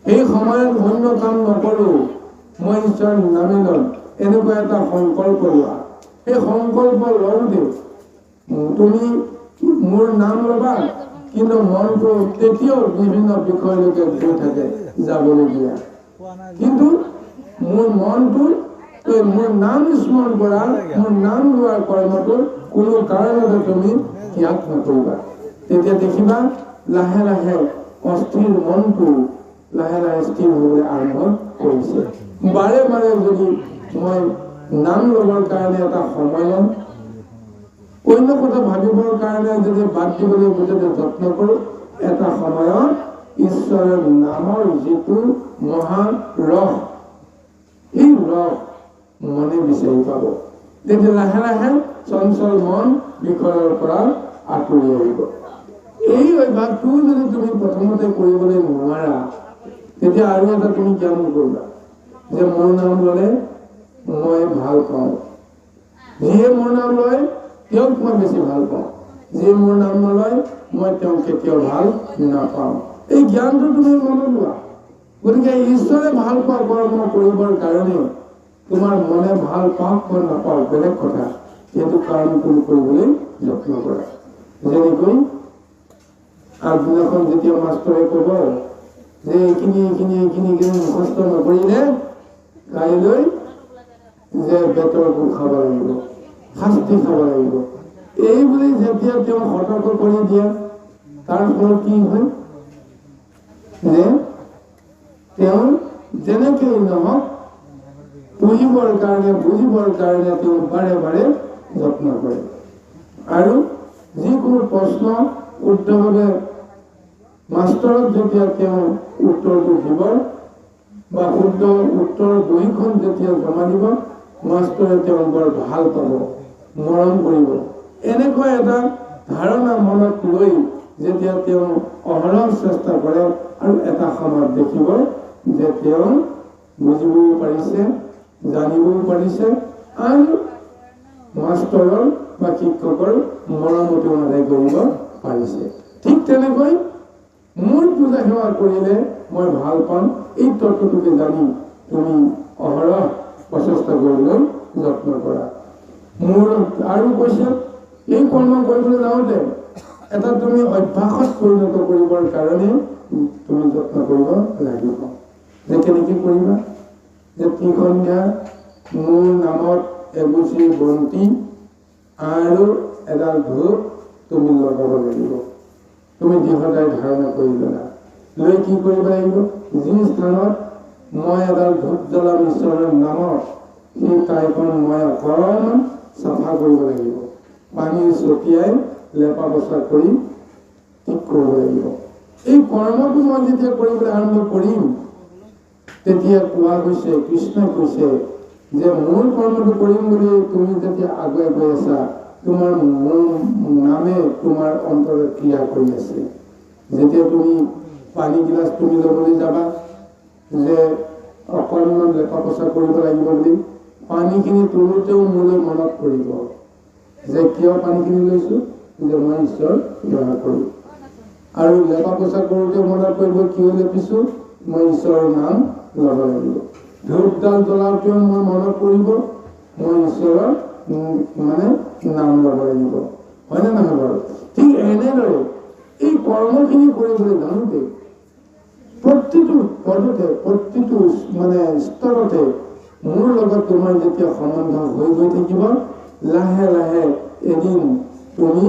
সেই সময়ত অন্য কাম নকৰোঁ, মই ঈশ্বৰৰ নামে ল'ম, এনেকুৱা এটা সংকল্প লোৱা। সেই সংকল্প লওঁতে তুমি মোৰ নাম ল'বা, কিন্তু মনটো তেতিয়াও বিভিন্ন বিষয়লৈকে গৈ থাকে যাবলগীয়া। কিন্তু মোৰ মনটো তই মোৰ নাম স্মৰণ কৰা, মোৰ নাম লোৱাৰ কৰ্মটো কোনো কাৰণতে তুমি ত্যাগ নকৰিবা। তেতিয়া দেখিবা লাহে লাহে অস্থিৰ মনটো লাহে লাহে স্থিৰ হ'বলৈ আৰম্ভ কৰিছে। বাৰে বাৰে যদি মই নাম ল'বৰ কাৰণে এটা সময় ল'ম, অন্য কথা ভাবিবৰ কাৰণে যদি বাদ দিবলৈ যদি যত্ন কৰোঁ, এটা সময়ত ঈশ্বৰৰ নামৰ যিটো মহা ৰস, এই ৰস মনে বিচাৰি পাব। তেতিয়া লাহে লাহে চঞ্চল মন বিষয়ৰ পৰা আঁতৰি আহিব। এই অভ্যাসটো যদি তুমি প্ৰথমতে কৰিবলৈ নোৱাৰা, তেতিয়া আৰু এটা তুমি জ্ঞান কৰিবা যে মোৰ নাম ল'লে মই ভাল পাওঁ, যিয়ে মোৰ নাম লয় তেওঁক মই বেছি ভাল পাওঁ, যিয়ে মোৰ নাম নলয় মই তেওঁক কেতিয়াও ভাল নাপাওঁ। এই জ্ঞানটো তুমি মনত লোৱা। গতিকে ঈশ্বৰে ভাল পোৱা কৰ্ম কৰিবৰ কাৰণে তোমাৰ মনে ভাল পাওক বা নাপাওক বেলেগ কথা, সেইটো কামটো কৰিবলৈ যত্ন কৰা। যেনেকৈ আগদিনাখন যেতিয়া মাষ্টৰে ক'ব যে এইখিনি মুখস্থ নকৰিলে কাইলৈ যে বেতৰ গোট খাব লাগিব, শাস্তি খাব লাগিব, এই বুলি যেতিয়া তেওঁ সতৰ্ক কৰি দিয়ে, তাৰ ফলত কি হয় যে তেওঁ যেনেকেই নহওক পঢ়িবৰ কাৰণে বুজিবৰ কাৰণে তেওঁ বাৰে বাৰে যত্ন কৰে আৰু যিকোনো প্ৰশ্ন শুদ্ধভাৱে মাষ্টৰক যেতিয়া তেওঁ উত্তৰটো দিব বা শুদ্ধ উত্তৰ বহীখন যেতিয়া জমা দিব মাষ্টৰে তেওঁ বৰ ভাল পাব মৰম কৰিব এনেকুৱা এটা ধাৰণা মনত লৈ যেতিয়া তেওঁ অহৰহ চেষ্টা কৰে আৰু এটা সময়ত দেখিব যে তেওঁ বুজিবও পাৰিছে জানিবও পাৰিছে আৰু মাষ্টৰৰ বা শিক্ষকৰ মৰমতো আদায় কৰিব পাৰিছে ঠিক তেনেকৈ মোৰ পূজা সেৱা কৰিলে মই ভাল পাম এই তত্ত্বটোকে জানি তুমি অহৰহ প্ৰচেষ্টা কৰিবলৈ যত্ন কৰা মোৰ আৰু কৈছে এই কৰ্ম কৰিবলৈ যাওঁতে এটা তুমি অভ্যাসত পৰিণত কৰিবৰ কাৰণে তুমি যত্ন কৰিব লাগিব যে কেনেকৈ কৰিবা যে সন্ধ্যা মোৰ নামত এগুচি বন্তি আৰু এডাল ধূপ তুমি লগাব লাগিব তুমি দৃঢ়তাই ধাৰণা কৰি ল'লা লৈ কি কৰিব লাগিব যি স্থানত মই এডাল ধূপ জ্বলাম ঈশ্বৰৰ নামত সেই ঠাইখন মই অকণমান চাফা কৰিব লাগিব পানী ছটিয়াই লেপা পচা কৰি ঠিক কৰিব লাগিব এই কৰ্মটো মই যেতিয়া কৰিবলৈ আৰম্ভ কৰিম তেতিয়া কোৱা গৈছে কৃষ্ণই কৈছে যে মোৰ কৰ্মটো কৰিম বুলি তুমি যেতিয়া আগুৱাই গৈ আছা তোমাৰ নামে তোমাৰ অন্তৰত ক্ৰিয়া কৰি আছে যেতিয়া তুমি পানী গিলাচ তুমি ল'বলৈ যাবা যে অকণমান লেপা পচা কৰিব লাগিব বুলি পানীখিনি তোলোতেও মোলৈ মনত পৰিব যে কিয় পানীখিনি লৈছো যে মই ঈশ্বৰ সেৱা কৰোঁ আৰু লেপা পচা কৰোঁতে মনত পৰিব কিয় লেপিছো মই ঈশ্বৰৰ নাম ল'ব লাগিব ধূপডাল জ্বলাওঁতেও মোৰ মনত পৰিব মই ঈশ্বৰৰ মানে নাম ল'ব লাগিব হয়নে নহয় বাৰু ঠিক এনেদৰে এই কৰ্মখিনি কৰিবলৈ জানোতে প্ৰতিটো পদতে প্ৰতিটো মানে স্তৰতে মোৰ লগত তোমাৰ যেতিয়া সম্বন্ধ হৈ গৈ থাকিব লাহে লাহে এদিন তুমি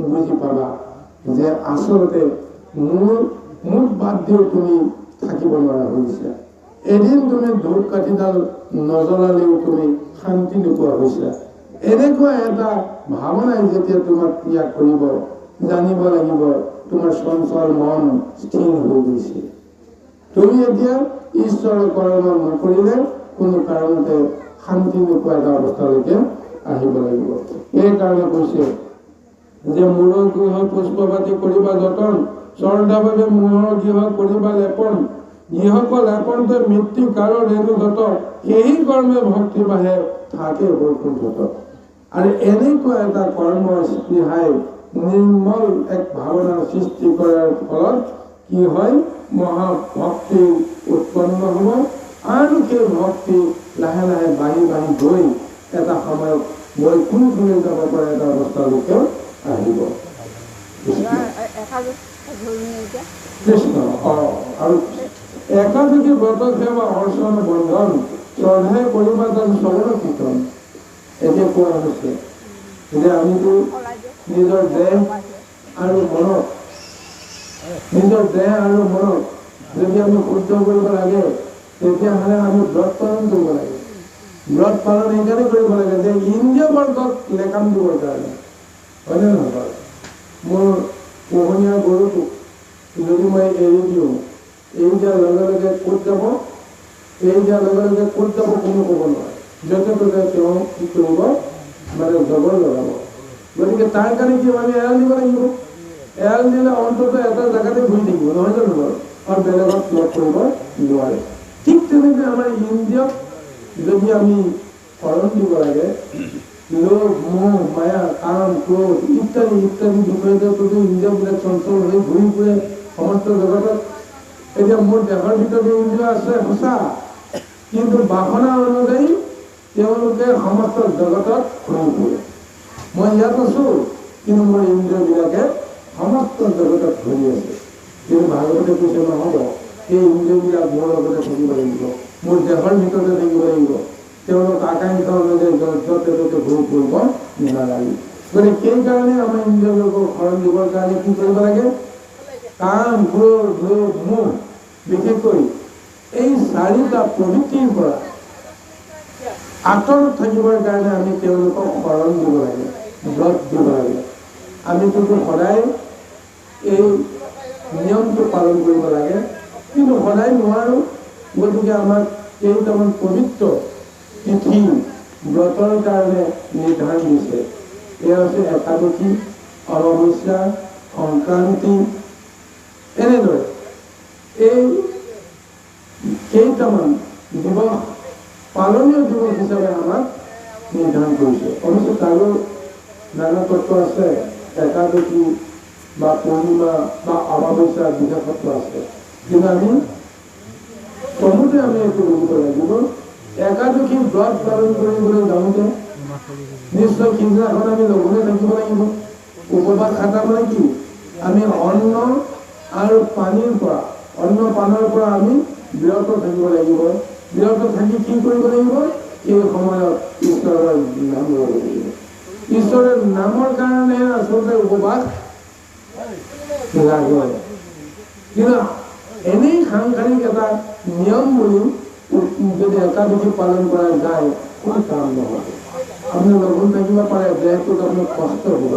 বুজি পাবা যে আচলতে মোক বাদ দিও তুমি থাকিব নোৱাৰা হৈছা এদিন তুমি ধূপ কাঠিডাল নজ্বলালেও তুমি শান্তি নোপোৱা হৈছা এনেকুৱা এটা ভাৱনাই যেতিয়া তোমাক ক্ৰিয়া কৰিব জানিব লাগিব তোমাৰ চঞ্চল মন স্থিৰ হৈ গৈছে তুমি এতিয়া ঈশ্বৰৰ কৰ্ম নকৰিলে কোনো কাৰণতে শান্তি নোপোৱা এটা অৱস্থালৈকে আহিব লাগিব এই কাৰণে কৈছে যে মূৰৰ গৃহ পুষ্পপাতি কৰিবা যতন শ্ৰদ্ধাভাৱে মূৰৰ গৃহ কৰিবা লেপন গৃহক লেপনতে মৃত্যু কাৰো ৰেণু যত সেই কৰ্মে ভক্তি বাঢ়ে থাকে বৈকুণ্ঠত আৰু এনেকুৱা এটা কৰ্ম স্পৃহাই নিৰ্মল এক ভাৱনাৰ সৃষ্টি কৰাৰ ফলত কি হয় মহাভক্তি উৎপন্ন হ'ব আৰু সেই ভক্তি লাহে লাহে বাঢ়ি বাঢ়ি গৈ এটা সময়ত বৈকুণ্ঠলৈ যাব পৰা এটা অৱস্থালৈকে আহিব কৃষ্ণ আৰু একাদশী ব্ৰত সেৱা অৰ্চন বন্ধন শ্ৰদ্ধাই কৰিবা যেন চৰণ কীৰ্তন এতিয়া কোৱা হৈছে যে আমিতো নিজৰ দেহ আৰু মনত যদি আমি শুদ্ধ কৰিব লাগে তেতিয়াহ'লে আমি ব্ৰত পালন কৰিব লাগে ব্ৰত পালন এইকাৰণে কৰিব লাগে যে ইন্দ্ৰিয় বৰ্গক লেকাম দিবৰ কাৰণে হয়নে নহয় মোৰ পোহনীয়া গৰুটোক যদি মই এৰি দিওঁ এৰি দিয়াৰ লগে লগে ক'ত যাব কোনো ক'ব নোৱাৰে য'তে ত'তে তেওঁ কি কৰিব মানে জবৰ লগাব গতিকে তাৰ কাৰণে কি আমি এৰাল দিব লাগিব এৰাল দিলে অন্তত এটা জেগাতে ঘূৰি থাকিব নহয় জানো বাৰু আৰু বেলেগত লগ কৰিব নোৱাৰে ঠিক তেনেকৈ আমাৰ ইন্দ্ৰিয়ক যদি আমি শৰণ দিব লাগে লোভ মোহ মায়া কাম ক্ৰোধ ইত্যাদি ইত্যাদি বিষয়তো ইন্দ্ৰিয়বিলাক চঞ্চল হৈ ঘূৰি ফুৰে সমস্ত জগতত এতিয়া মোৰ দেহৰ ভিতৰত ইন্দ্ৰিয় আছে সঁচা কিন্তু বাসনা অনুযায়ী তেওঁলোকে সমস্ত জগতত ঘূৰি ফুৰে মই ইয়াত আছোঁ কিন্তু মোৰ ইন্দ্ৰিয়বিলাকে সমস্ত জগতত ঘূৰি আছে কিন্তু ভাগৱতে কৈছে নহ'ব সেই ইন্দ্ৰিয়বিলাক মোৰ লগতে থাকিব লাগিব মোৰ দেহৰ ভিতৰতে থাকিব লাগিব তেওঁলোক আকাংক্ষা অনুযায়ী য'তে ত'তে ঘূৰি ফুৰিব নালাগে গতিকে সেইকাৰণে আমাৰ ইন্দ্ৰিয়বিলাকক শৰণ দিবৰ কাৰণে কি কৰিব লাগে কাম ক্ৰোধ লোভ মোহ বিশেষকৈ এই চাৰিটা প্ৰবৃত্তিৰ পৰা আঁতৰত থাকিবৰ কাৰণে আমি তেওঁলোকক শৰণ দিব লাগে, ব্ৰত দিব লাগে। আমিতো সদায় এই নিয়মটো পালন কৰিব লাগে, কিন্তু সদায় নোৱাৰোঁ। গতিকে আমাক কেইটামান পবিত্ৰ তিথি ব্ৰতৰ কাৰণে নিৰ্ধাৰণ দিছে। এয়া হৈছে একাদশী, অমাৱস্যা, সংক্ৰান্তি, এনেদৰে এই কেইটামান দিৱস পালনীয় দিৱস হিচাপে আমাক নিৰ্ধাৰণ কৰিছে। অৱশ্যে তাৰো নানা তত্ত্ব আছে। একাদশী বা পূৰ্ণিমা বা অমাৱস্যাৰ বিশেষত্ব আছে, কিন্তু আমি প্ৰথমতে আমি এইটো বুজিব লাগিব, একাদশী ব্ৰত পালন কৰিবলৈ যাওঁতে নিশ্চয় সিদিনাখন আমি লঘোণে থাকিব লাগিব। উপবাস খাটা মানে কি? আমি অন্ন আৰু পানীৰ পৰা, অন্ন পানৰ পৰা আমি বিৰত থাকিব লাগিব। বিৰত থাকি কি কৰিব লাগিব? এই সময়ত ঈশ্বৰৰ নাম ল'ব লাগিব। ঈশ্বৰৰ নামৰ কাৰণে আচলতে উপবাস লাগে। কিন্তু এনেই সাংসাৰিক এটা নিয়ম বুলি যদি একাদশী পালন কৰা যায়, কোনো কাম নহয়। আপুনি লঘোণ থাকিব পাৰে, দেহটোত আপোনাৰ কষ্ট হ'ব।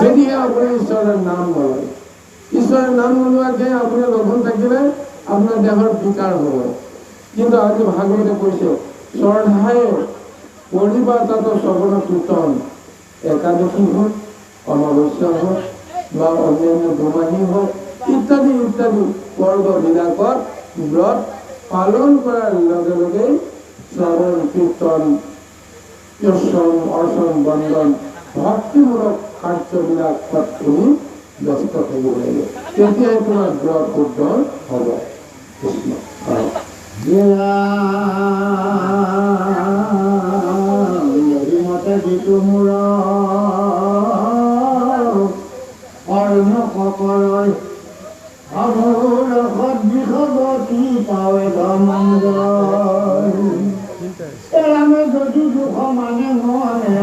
যদিহে আপুনি ঈশ্বৰৰ নাম নলয়, ঈশ্বৰৰ নাম নোলোৱাকে আপুনি লঘোণ থাকিলে আপোনাৰ দেহৰ বিকাৰ হ'ব। কিন্তু আজি ভাগৱতে কৈছে, শ্ৰদ্ধায়ে কৰিবা তাত শ্ৰৱণ কীৰ্তন, একাদশী হওক, অমাৱস্যা হওক বা অন্যান্য দুমাহী হওক ইত্যাদি ইত্যাদি পৰ্ববিলাকত ব্ৰত পালন কৰাৰ লগে লগে শ্ৰৱণ কীৰ্তন, কীৰ্তন, অৰ্চন, বন্দন, ভক্তিমূলক কাৰ্যবিলাকত তুমি ব্যস্ত থাকিব লাগিব। তেতিয়াই তোমাৰ ব্ৰত শুদ্ধ হ'ব। কৃষ্ণ মতে যিটো মোৰ কৰ্ম ককৰয় অমূৰ সদৃশৱতী পাৱে ধনঞ্জ এৰামে যদি দুখ মানে মনে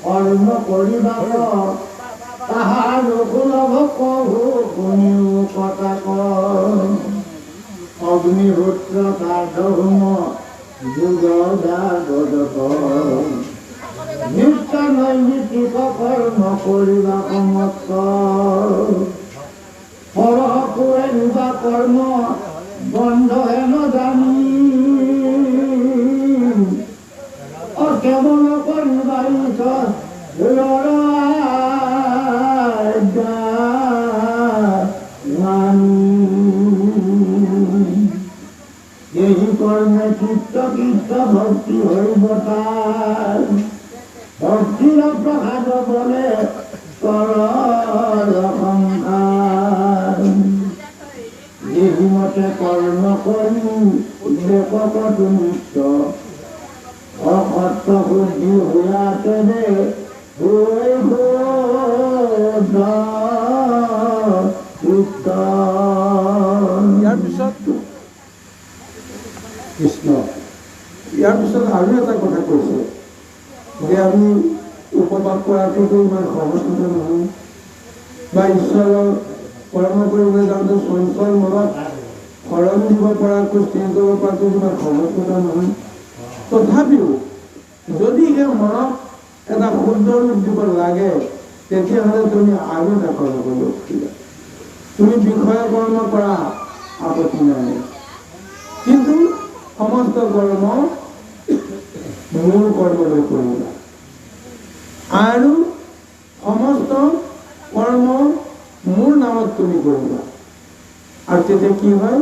কৰ্ম কৰিবা তাহাৰ সুলভ কহু শুনিও কথা কয় অগ্নিহোত্ৰ কাৰ্যহুম যুগ নিত্য নৈমিত্তিক কৰ্ম কৰিবা সমস্ত পৰশুৱে নিবা কৰ্ম বন্ধ হেন জানি কেৱল কৰিবা এই কর্মে চিত্ত কীর্ত ভক্তি হইব তার ভক্তির প্রসাদ বলে সংসার এই মতে কর্ম করি লেখক নিত্য অসত্য বুদ্ধি হইয়াতে হইব ইয়াৰ পিছত কৃষ্ণ ইয়াৰ পিছত আৰু এটা কথা কৈছে যে আমি উপবাস কৰাটোতো ইমান সহজ কথা নহয়, বা ঈশ্বৰৰ কৰ্ম কৰিবলৈ যাওঁতে চঞ্চল মনত শৰণ দিব পৰাকৈ স্থিৰ কৰিব পৰাটো ইমান সহজ কথা নহয়। তথাপিও যদিহে মনত এটা শুদ্ধ ৰূপ দিব লাগে, তেতিয়াহ'লে তুমি আৰু এটা কৰ্ম কৰিব খুজিবা। তুমি বিষয়া কৰ্ম কৰা, আপত্তি নাই, কিন্তু সমস্ত কৰ্ম মোৰ কৰ্মলৈ কৰিবা আৰু সমস্ত কৰ্ম মোৰ নামত তুমি কৰিবা। আৰু তেতিয়া কি হয়?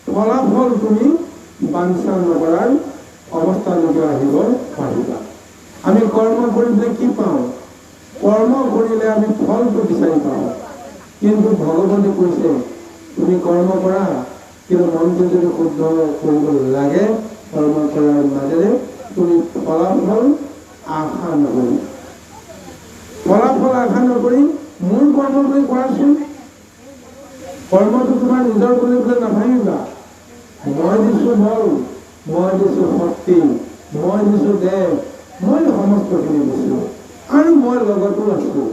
ফলাফল তুমি বাঞ্ছা নকৰাৰ অৱস্থালৈকে আহিব পাৰিবা। আমি কৰ্ম কৰিলে কি পাওঁ? কৰ্ম কৰিলে আমি ফলটো বিচাৰি পাওঁ, কিন্তু ভগৱানে কৈছে তুমি কৰ্ম কৰা, কিন্তু মনটো যদি শুদ্ধ কৰিব লাগে, কৰ্ম কৰাৰ মাজেৰে তুমি ফলাফল আশা নকৰি, ফলাফল আশা নকৰি মোৰ কৰ্ম বুলি কৰাচোন। কৰ্মটো তোমাৰ নিজৰ বুলি পেলাই নাভাবিবা। মই দিছোঁ বল, মই দিছোঁ শক্তি, মই দিছোঁ দেহ, মই সমস্তখিনি দিছোঁ আৰু মই লগতো আছোঁ।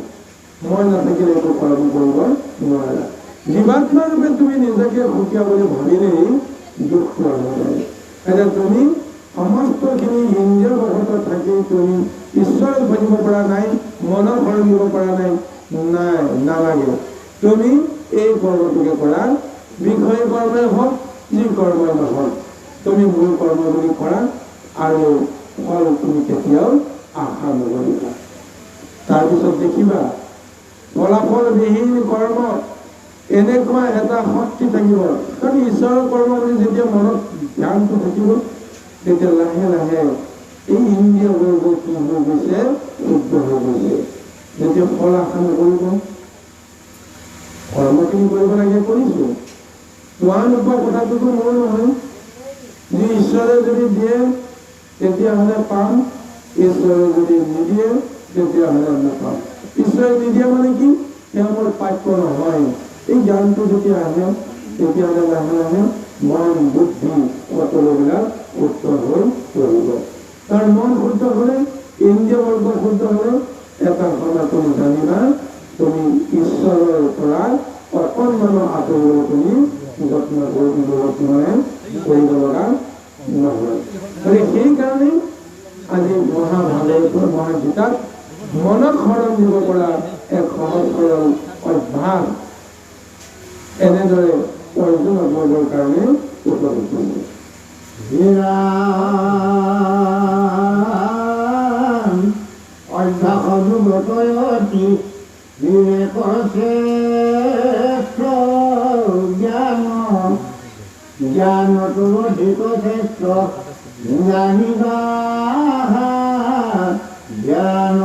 মই নাথাকিলে একো কৰ্ম কৰিব নোৱাৰা। জীৱাত্মা ৰূপে তুমি নিজকে সুকীয়া বুলি ভাবিলেই দুখটো আহি যায়। এতিয়া তুমি সমস্তখিনি ইন্দ্ৰিয় বশত থাকি তুমি ঈশ্বৰক ভজিব পৰা নাই, মনৰ শৰণ দিব পৰা নাই, নালাগে। তুমি এই কৰ্মটোকে কৰা, বিষয় কৰ্মই হওক যি কৰ্মই নহওক, তুমি মূল কৰ্ম বুলি কৰা আৰু ফল তুমি কেতিয়াও আশা নকৰিবা। তাৰপিছত দেখিবা ফলাফলবিহীন কৰ্ম এনেকুৱা এটা শক্তি থাকিব। কাৰণ ঈশ্বৰৰ কৰ্ম বুলি যেতিয়া মনত ধ্যানটো থাকিব, তেতিয়া লাহে লাহে এই ইন্দ্ৰিয় বৰ্গ কি হৈ গৈছে, শুদ্ধ হৈ গৈছে। যেতিয়া ফল আশা নকৰিব, কৰ্মখিনি কৰিব লাগে, কৰিছো, পোৱা নোপোৱা কথাটোতো মোৰ নহয়। যি ঈশ্বৰে যদি দিয়ে তেতিয়াহ'লে পাম, ঈশ্বৰে যদি নিদিয়ে তেতিয়াহ'লে নাপাম। ঈশ্বৰে নিদিয়ে মানে কি, তেওঁ মোৰ প্ৰাপ্য নহয়। এই জ্ঞানটো যেতিয়া আহে তেতিয়াহ'লে লাহে লাহে মন বুদ্ধি সকলোবিলাক শুদ্ধ হৈ পৰিব। কাৰণ মন শুদ্ধ হ'লে, ইন্দ্ৰিয় বৰ্গ শুদ্ধ হ'লে এটা কথা তুমি জানিবা, তুমি ঈশ্বৰৰ পৰা অকণমানো আঁতৰিবলৈ তুমি যত্ন কৰিব লগা নহয়। সেইকাৰণে আজি মহাভাৰতৰ মহাগীতাত মনত শৰণ দিব পৰা এক সহজ সৰল অভ্যাস এনেদৰে অৰ্জুন অৱগৰ কাৰণে উপলব্ধ হৈছে। অভ্যাসনুগতয়তি বিবেকৰ শ্ৰেষ্ঠ জ্ঞান, জ্ঞানতো অধিক শ্ৰেষ্ঠ জানিবা জ্ঞান।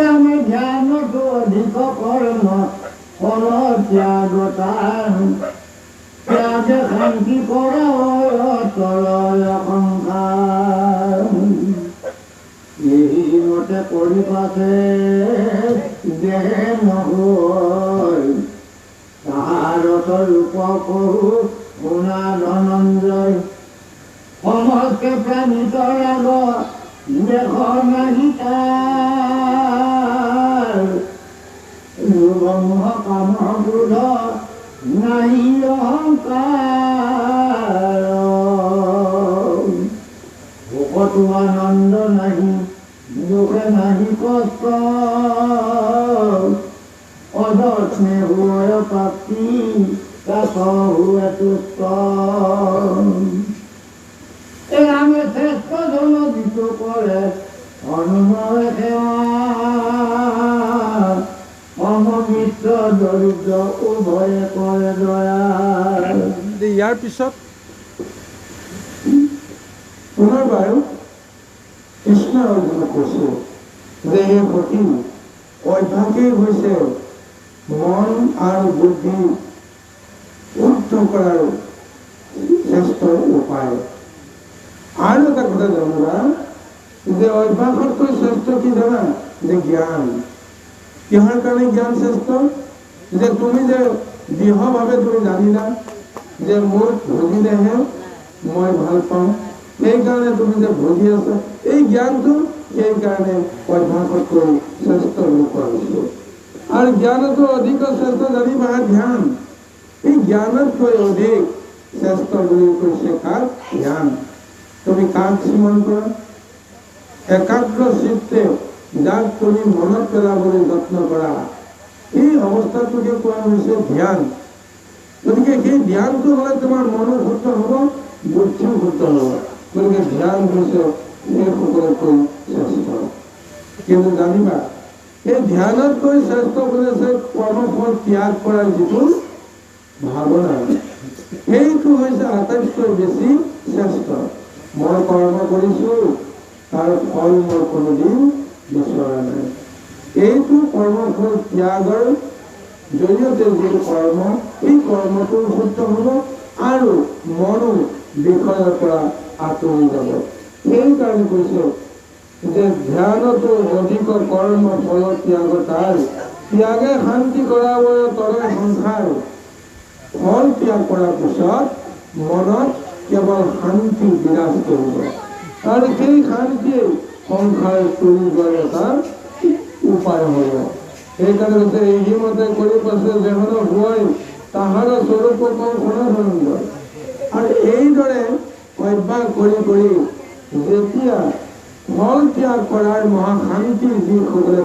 আমি জ্ঞানতো অধিক কৰ্ম ফল ত্যাগ তাৰ, ত্যাগে শান্তি কৰা তৰল সংসাৰ। এই মতে কৰি পাছে দেহে নহয়, তাহাৰত ৰূপ কহু শুনা ধনঞ্জয়। সমস্ত প্ৰাণীত ৰাগ দেশ নাহি তাৰ, লোভমোহ কাম ক্ৰোধ নাহি অহংকাৰ। ভোকতো আনন্দ নাহি, দুখে নাহি কষ্ট, অযত্নে হয় প্ৰাপ্তি তাত হুৱে তুষ্ট। আমি শ্ৰেষ্ঠ জন যিটো কৰে অনুময় সেৱা, সমমিত্ৰ দৰিদ্ৰ উভয়ে কৰে দয়া। ইয়াৰ পিছত পুনৰবাৰ কৃষ্ণ অৰ্জুনক কৈছে যে এই সতী অভ্যাসেই হৈছে মন আৰু বুদ্ধি শুদ্ধ কৰাৰ শ্ৰেষ্ঠ উপায়। আৰু এটা কথা জানিবা যে অভ্যাসতকৈ শ্ৰেষ্ঠ কি জানা, যে জ্ঞান। কিহৰ কাৰণে জ্ঞান শ্ৰেষ্ঠ? যে তুমি যে দৃঢ়ভাৱে তুমি জানিলা যে মোক ভজিলেহে মই ভাল পাওঁ, সেইকাৰণে তুমি যে ভজি আছা, এই জ্ঞানটো সেইকাৰণে অভ্যাসতকৈ শ্ৰেষ্ঠ বুলি কোৱা হৈছে। আৰু জ্ঞানতো অধিক শ্ৰেষ্ঠ জানিবা ধ্যান। এই জ্ঞানতকৈ অধিক শ্ৰেষ্ঠ বুলি কৈছে কাক? ধ্যান। তুমি কাক স্মৰণ কৰা? একাগ্ৰ চিত্তে যাক তুমি মনত পেলাবলৈ যত্ন কৰা, এই অৱস্থাটোকে কোৱা হৈছে ধ্যান। গতিকে সেই ধ্যানটো হ'লে তোমাৰ মনো শুদ্ধ হ'ব, বুদ্ধিও শুদ্ধ হ'ব। গতিকে ধ্যান হৈছে এই সকলোতকৈ শ্ৰেষ্ঠ। কিন্তু জানিবা এই ধ্যানতকৈ শ্ৰেষ্ঠ হৈছে কৰ্মফল ত্যাগ কৰাৰ যিটো ভাৱনা, সেইটো হৈছে আটাইতকৈ বেছি শ্ৰেষ্ঠ। মই কৰ্ম কৰিছো, তাৰ ফল মই কোনোদিন বিচৰা নাই। এইটো কৰ্মফল ত্যাগৰ জৰিয়তে যিটো কৰ্ম, এই কৰ্মটো শুদ্ধ হ'ব আৰু মনো বিষয়ৰ পৰা আঁতৰি যাব। সেইকাৰণে কৈছে যে ধ্যানতো অধিক কৰ্ম ফল ত্যাগ তাৰ, ত্যাগে শান্তি কৰাব তৰে সংসাৰ। ফল ত্যাগ কৰাৰ পিছত মনত কেৱল শান্তি বিৰাজ কৰিব, আৰু সেই শান্তিয়ে সংসাৰ তুলিবৰ এটা উপায় হ'ব। সেইকাৰণে কৈছে এইমতে কৰি পাছে যেহন হয় তাহাৰ স্বৰূপ শুনা ধনঞ্জয়। আৰু এইদৰে কৰি কৰি যেতিয়া ফল ত্যাগ কৰাৰ মহাশান্তিৰ দিশ হ'বলৈ